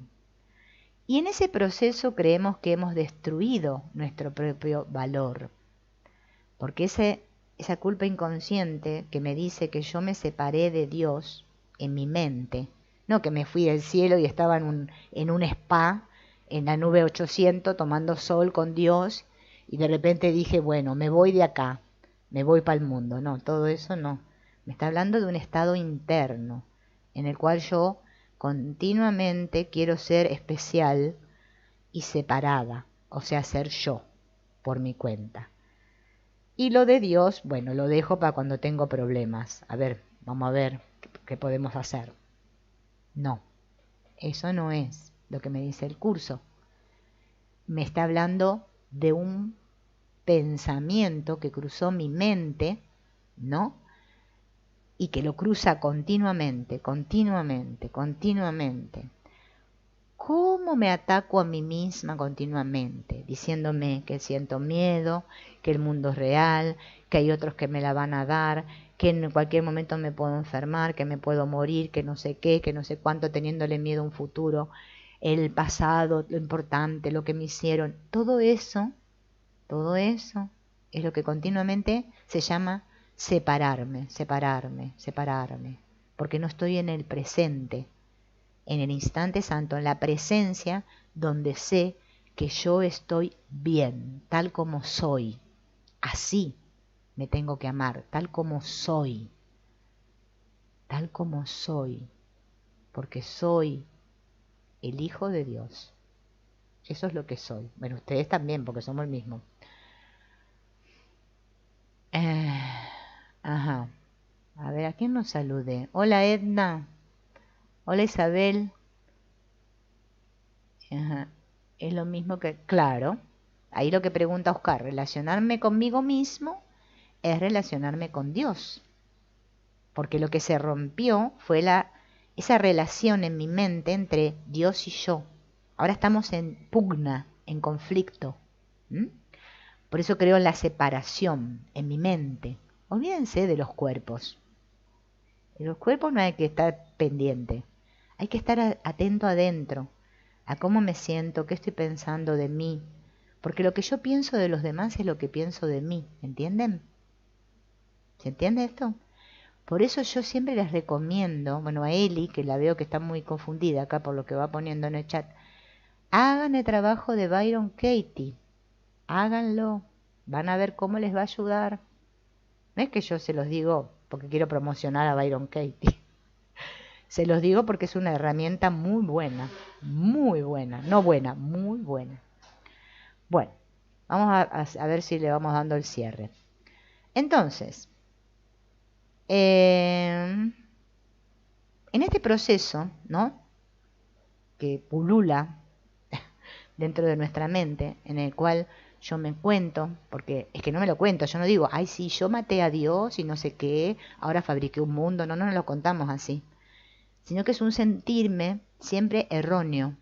Y en ese proceso creemos que hemos destruido nuestro propio valor, porque esa culpa inconsciente que me dice que yo me separé de Dios en mi mente, no que me fui del cielo y estaba en un spa, en la nube 800, tomando sol con Dios, y de repente dije, bueno, me voy de acá, me voy para el mundo. No, todo eso no. Me está hablando de un estado interno, en el cual yo continuamente quiero ser especial y separada, o sea, ser yo, por mi cuenta. Y lo de Dios, bueno, lo dejo para cuando tengo problemas. A ver, vamos a ver qué podemos hacer. No, eso no es lo que me dice el curso. Me está hablando de un pensamiento que cruzó mi mente, ¿no? Y que lo cruza continuamente, continuamente, continuamente. ¿Cómo me ataco a mí misma continuamente? Diciéndome que siento miedo, que el mundo es real, que hay otros que me la van a dar, que en cualquier momento me puedo enfermar, que me puedo morir, que no sé qué, que no sé cuánto, teniéndole miedo a un futuro, el pasado, lo importante, lo que me hicieron. Todo eso es lo que continuamente se llama separarme, separarme, separarme, porque no estoy en el presente, en el instante santo, en la presencia donde sé que yo estoy bien, tal como soy. Así me tengo que amar, tal como soy, porque soy el Hijo de Dios. Eso es lo que soy. Bueno, ustedes también, porque somos el mismo. Ajá. A ver, ¿a quién nos salude? Hola Edna. Hola Isabel. Ajá. Es lo mismo que, claro, ahí lo que pregunta Oscar, relacionarme conmigo mismo es relacionarme con Dios, porque lo que se rompió fue esa relación en mi mente entre Dios y yo. Ahora estamos en pugna, en conflicto. ¿M? Por eso creo en la separación en mi mente. Olvídense de los cuerpos. De los cuerpos no hay que estar pendiente. Hay que estar atento adentro, a cómo me siento, qué estoy pensando de mí. Porque lo que yo pienso de los demás es lo que pienso de mí. ¿Entienden? ¿Se entiende esto? Por eso yo siempre les recomiendo, bueno, a Eli, que la veo que está muy confundida acá por lo que va poniendo en el chat, hagan el trabajo de Byron Katie. Háganlo. Van a ver cómo les va a ayudar. No es que yo se los digo porque quiero promocionar a Byron Katie, Se los digo porque es una herramienta muy buena, no buena, muy buena. Bueno, vamos a ver si le vamos dando el cierre. Entonces, en este proceso, ¿no?, que pulula dentro de nuestra mente, en el cual yo me cuento, porque es que no me lo cuento, yo no digo, ay, sí, yo maté a Dios y no sé qué, ahora fabriqué un mundo, no lo contamos así, sino que es un sentirme siempre erróneo,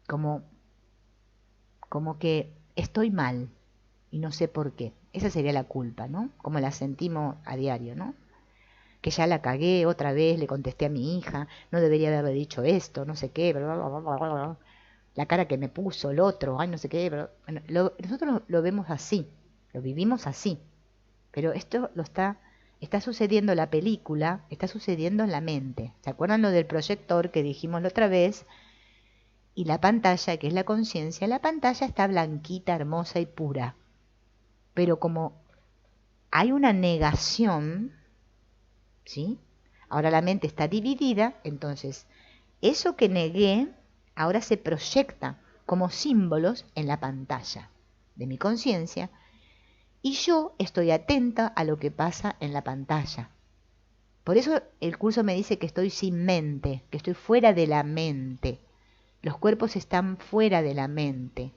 como que estoy mal y no sé por qué. Esa sería la culpa, ¿no? Como la sentimos a diario, ¿no? Que ya la cagué otra vez, le contesté a mi hija, no debería haberle dicho esto, no sé qué, bla, bla, bla, bla, bla, bla. La cara que me puso el otro, ay, no sé qué. Bla. Bueno, nosotros lo vemos así, lo vivimos así, pero esto está sucediendo la película, está sucediendo en la mente. ¿Se acuerdan lo del proyector que dijimos la otra vez? Y la pantalla, que es la conciencia, la pantalla está blanquita, hermosa y pura. Pero como hay una negación, ¿sí? Ahora la mente está dividida, entonces eso que negué ahora se proyecta como símbolos en la pantalla de mi conciencia y yo estoy atenta a lo que pasa en la pantalla. Por eso el curso me dice que estoy sin mente, que estoy fuera de la mente. Los cuerpos están fuera de la mente.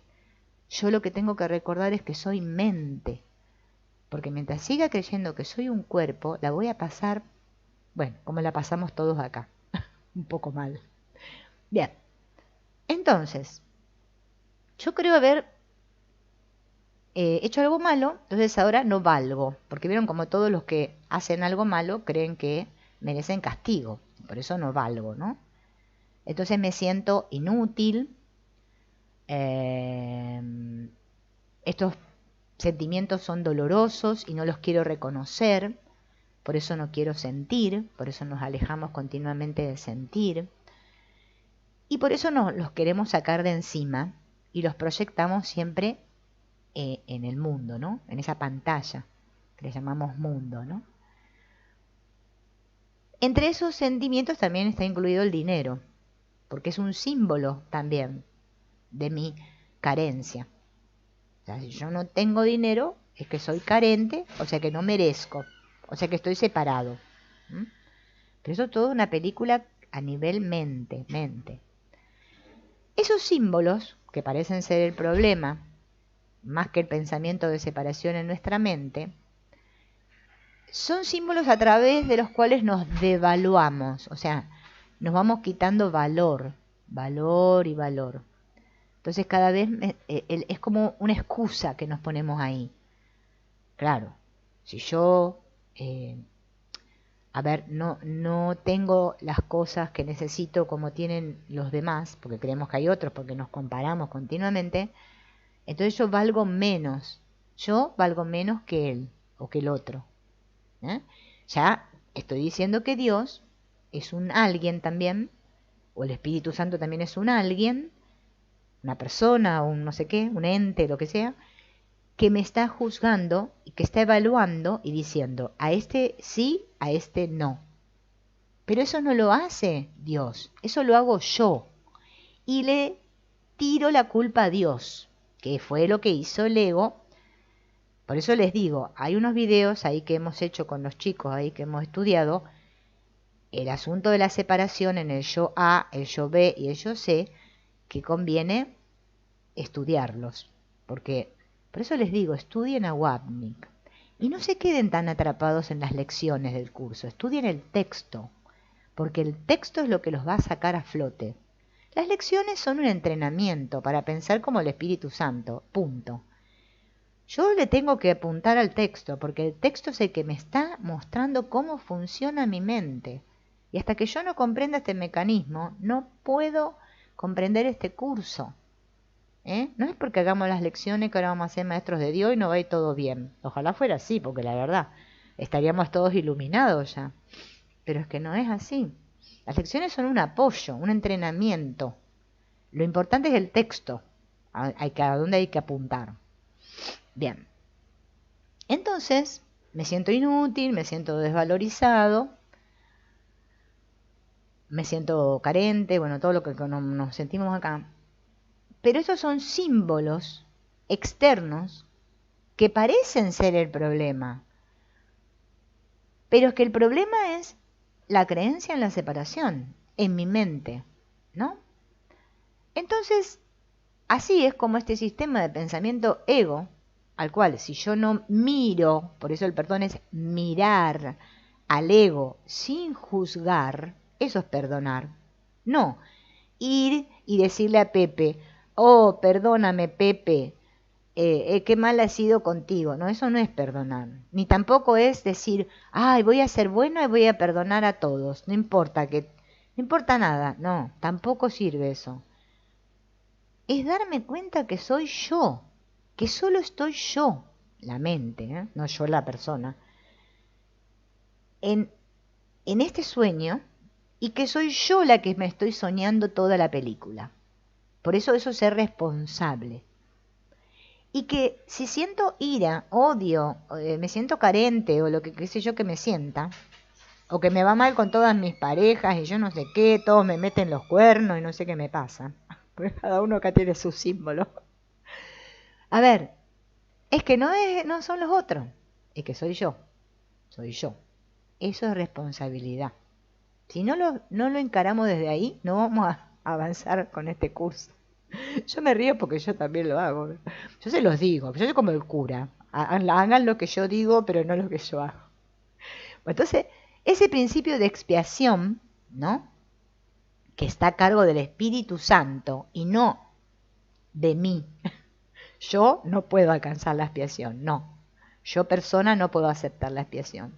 Yo lo que tengo que recordar es que soy mente. Porque mientras siga creyendo que soy un cuerpo, la voy a pasar, bueno, como la pasamos todos acá. Un poco mal. Bien. Entonces, yo creo haber hecho algo malo, entonces ahora no valgo. Porque vieron como todos los que hacen algo malo creen que merecen castigo. Por eso no valgo, ¿no? Entonces me siento inútil. Estos sentimientos son dolorosos y no los quiero reconocer. Por eso no quiero sentir. Por eso nos alejamos continuamente de sentir. Y por eso nos los queremos sacar de encima y los proyectamos siempre en el mundo, ¿no? En esa pantalla que le llamamos mundo, ¿no? Entre esos sentimientos también está incluido el dinero, porque es un símbolo también de mi carencia. O sea, si yo no tengo dinero, es que soy carente, o sea que no merezco, o sea que estoy separado. ¿Mm? Pero eso es toda una película a nivel mente. Esos símbolos, que parecen ser el problema, más que el pensamiento de separación en nuestra mente, son símbolos a través de los cuales nos devaluamos, o sea, nos vamos quitando valor y valor. Entonces cada vez es como una excusa que nos ponemos ahí. Claro, si yo, no tengo las cosas que necesito como tienen los demás, porque creemos que hay otros, porque nos comparamos continuamente, entonces yo valgo menos que él o que el otro. Ya estoy diciendo que Dios es un alguien también, o el Espíritu Santo también es un alguien, una persona, un no sé qué, un ente, lo que sea, que me está juzgando y que está evaluando y diciendo, a este sí, a este no. Pero eso no lo hace Dios, eso lo hago yo. Y le tiro la culpa a Dios, que fue lo que hizo el ego. Por eso les digo, hay unos videos ahí que hemos hecho con los chicos, ahí que hemos estudiado, el asunto de la separación en el yo A, el yo B y el yo C, que conviene estudiarlos. Porque, por eso les digo, estudien a Wapnick. Y no se queden tan atrapados en las lecciones del curso, estudien el texto, porque el texto es lo que los va a sacar a flote. Las lecciones son un entrenamiento para pensar como el Espíritu Santo, punto. Yo le tengo que apuntar al texto, porque el texto es el que me está mostrando cómo funciona mi mente. Y hasta que yo no comprenda este mecanismo, no puedo comprender este curso. No es porque hagamos las lecciones que ahora vamos a ser maestros de Dios y no va a ir todo bien. Ojalá fuera así, porque la verdad, estaríamos todos iluminados ya. Pero es que no es así. Las lecciones son un apoyo, un entrenamiento. Lo importante es el texto, a dónde hay que apuntar. Bien. Entonces, me siento inútil, me siento desvalorizado. me siento carente, bueno, todo lo que nos sentimos acá. Pero esos son símbolos externos que parecen ser el problema. Pero es que el problema es la creencia en la separación, en mi mente, ¿no? Entonces, así es como este sistema de pensamiento ego, al cual si yo no miro, por eso el perdón es mirar al ego sin juzgar, eso es perdonar. No, ir y decirle a Pepe, oh, perdóname Pepe, qué mal ha sido contigo. No, eso no es perdonar. Ni tampoco es decir, ay, voy a ser bueno y voy a perdonar a todos. No importa no importa nada. No, tampoco sirve eso. Es darme cuenta que soy yo, que solo estoy yo, la mente, no yo la persona, en, en este sueño y que soy yo la que me estoy soñando toda la película. Por eso es ser responsable. Y que si siento ira, odio, me siento carente o lo que qué sé yo que me sienta, o que me va mal con todas mis parejas y yo no sé qué, todos me meten los cuernos y no sé qué me pasa. Porque cada uno acá tiene su símbolo. A ver, es que no son los otros, es que soy yo, soy yo. Eso es responsabilidad. Si no lo encaramos desde ahí, no vamos a avanzar con este curso. Yo me río porque yo también lo hago. Yo se los digo, yo soy como el cura. Hagan lo que yo digo, pero no lo que yo hago. Entonces, ese principio de expiación, ¿no? Que está a cargo del Espíritu Santo y no de mí. Yo no puedo alcanzar la expiación, no. Yo persona no puedo aceptar la expiación.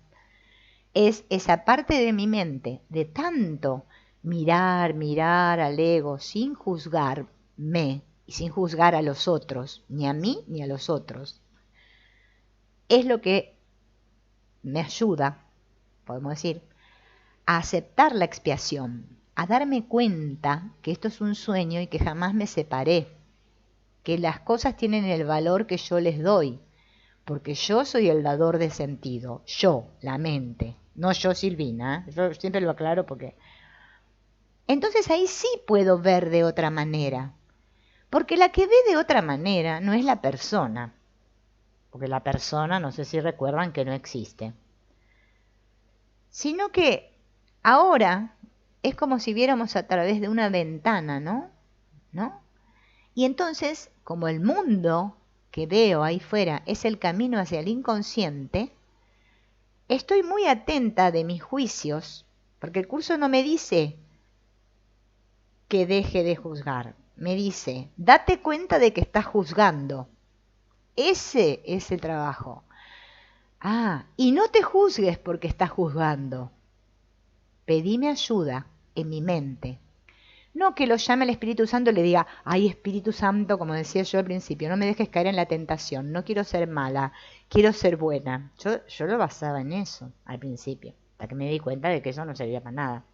Es esa parte de mi mente, de tanto mirar al ego sin juzgarme y sin juzgar a los otros, ni a mí ni a los otros, es lo que me ayuda, podemos decir, a aceptar la expiación, a darme cuenta que esto es un sueño y que jamás me separé, que las cosas tienen el valor que yo les doy, porque yo soy el dador de sentido, yo, la mente, no yo Silvina, yo siempre lo aclaro porque... Entonces ahí sí puedo ver de otra manera, porque la que ve de otra manera no es la persona, porque la persona, no sé si recuerdan que no existe, sino que ahora es como si viéramos a través de una ventana, ¿no? Y entonces, como el mundo que veo ahí fuera es el camino hacia el inconsciente, estoy muy atenta de mis juicios, porque el curso no me dice que deje de juzgar, me dice, date cuenta de que estás juzgando. Ese es el trabajo. Ah, y no te juzgues porque estás juzgando. Pedime ayuda en mi mente. No que lo llame el Espíritu Santo y le diga, ay Espíritu Santo, como decía yo al principio, no me dejes caer en la tentación, no quiero ser mala, quiero ser buena. Yo lo basaba en eso al principio, hasta que me di cuenta de que eso no servía para nada.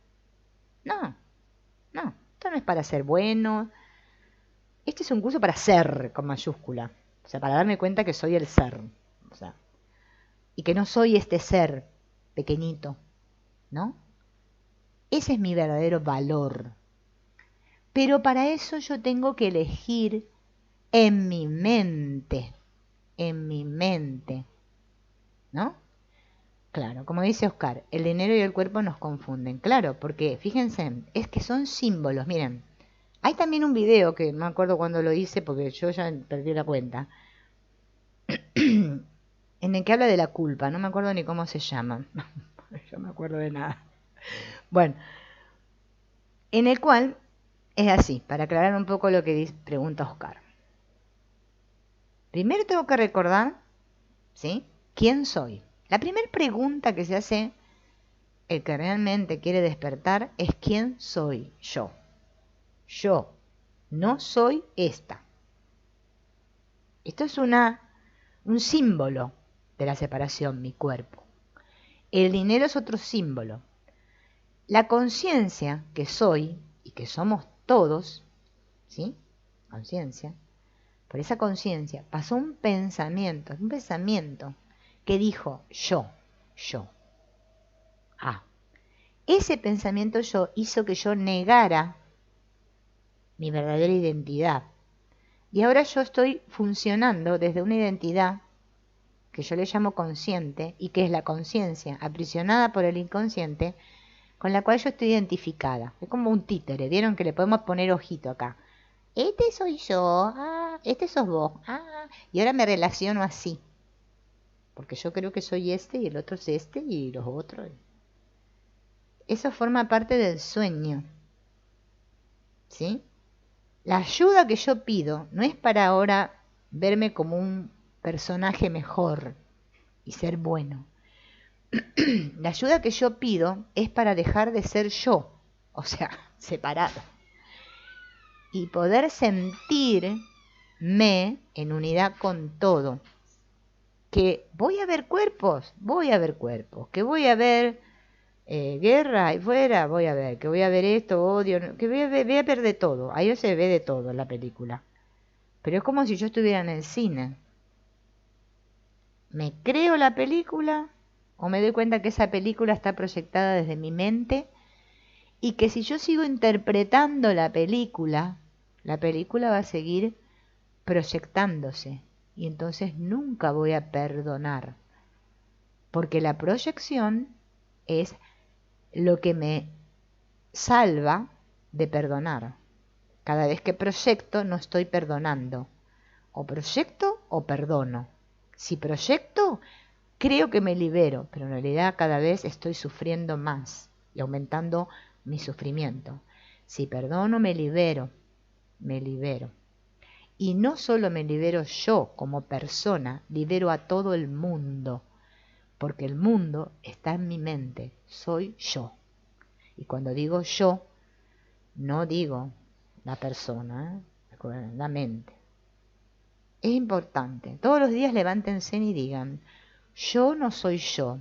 No, esto no es para ser bueno. Este es un curso para ser con mayúscula, o sea, para darme cuenta que soy el ser, o sea, y que no soy este ser pequeñito, ¿no? Ese es mi verdadero valor. Pero para eso yo tengo que elegir en mi mente, ¿no? Claro, como dice Oscar, el dinero y el cuerpo nos confunden. Claro, porque fíjense, es que son símbolos. Miren, hay también un video que no me acuerdo cuándo lo hice porque yo ya perdí la cuenta, en el que habla de la culpa. No me acuerdo ni cómo se llama. Yo me acuerdo de nada. Bueno, en el cual es así, para aclarar un poco lo que pregunta Oscar. Primero tengo que recordar, ¿sí? ¿Quién soy? La primera pregunta que se hace el que realmente quiere despertar es ¿quién soy yo? Yo no soy esta. Esto es un símbolo de la separación, mi cuerpo. El dinero es otro símbolo. La conciencia que soy y que somos todos, ¿sí? Conciencia. Por esa conciencia pasó un pensamiento que dijo yo. Ah. ese pensamiento yo hizo que yo negara mi verdadera identidad. Y ahora yo estoy funcionando desde una identidad que yo le llamo consciente y que es la conciencia aprisionada por el inconsciente, con la cual yo estoy identificada. Es como un títere, ¿vieron que le podemos poner ojito acá? Este soy yo, este sos vos, y ahora me relaciono así, porque yo creo que soy este y el otro es este y los otros. Eso forma parte del sueño, ¿sí? La ayuda que yo pido no es para ahora verme como un personaje mejor y ser bueno. La ayuda que yo pido es para dejar de ser yo, o sea, separado, y poder sentirme en unidad con todo. Que voy a ver cuerpos, que voy a ver guerra ahí fuera, voy a ver, que voy a ver esto, odio, que voy a ver de todo. Ahí se ve de todo en la película. Pero es como si yo estuviera en el cine. ¿Me creo la película o me doy cuenta que esa película está proyectada desde mi mente y que si yo sigo interpretando la película va a seguir proyectándose y entonces nunca voy a perdonar? Porque la proyección es lo que me salva de perdonar. Cada vez que proyecto no estoy perdonando. O proyecto o perdono. Si proyecto, creo que me libero, pero en realidad cada vez estoy sufriendo más y aumentando mi sufrimiento. Si perdono, me libero, me libero. Y no solo me libero yo como persona, libero a todo el mundo, porque el mundo está en mi mente, soy yo. Y cuando digo yo, no digo la persona, la mente. Es importante. Todos los días levántense y digan, yo no soy yo.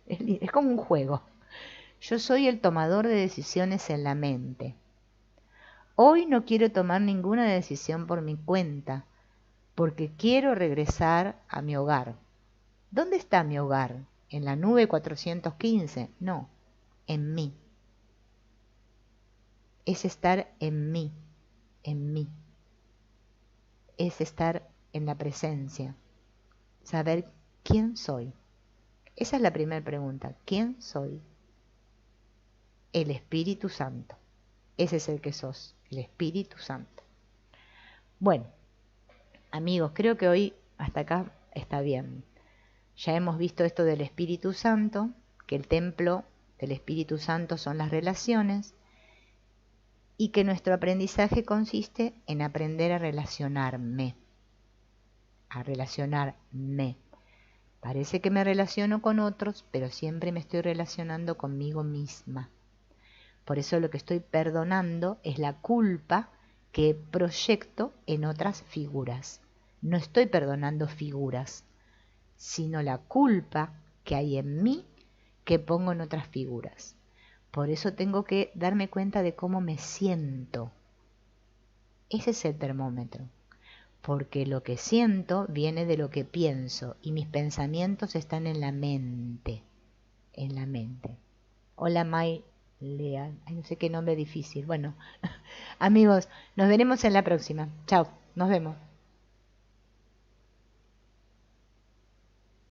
Es como un juego. Yo soy el tomador de decisiones en la mente. Hoy no quiero tomar ninguna decisión por mi cuenta, porque quiero regresar a mi hogar. ¿Dónde está mi hogar? ¿En la nube 415? No, en mí. Es estar en mí, en mí. Es estar en la presencia, saber quién soy. Esa es la primera pregunta, ¿quién soy? El Espíritu Santo. Ese es el que sos, el Espíritu Santo. Bueno, amigos, creo que hoy hasta acá está bien. Ya hemos visto esto del Espíritu Santo, que el templo del Espíritu Santo son las relaciones, y que nuestro aprendizaje consiste en aprender a relacionarme. Parece que me relaciono con otros, pero siempre me estoy relacionando conmigo misma. Por eso lo que estoy perdonando es la culpa que proyecto en otras figuras. No estoy perdonando figuras, sino la culpa que hay en mí que pongo en otras figuras. Por eso tengo que darme cuenta de cómo me siento. Ese es el termómetro. Porque lo que siento viene de lo que pienso y mis pensamientos están en la mente. En la mente. Hola May Leal. Ay, no sé qué nombre difícil. Bueno, amigos, nos veremos en la próxima. Chao, nos vemos.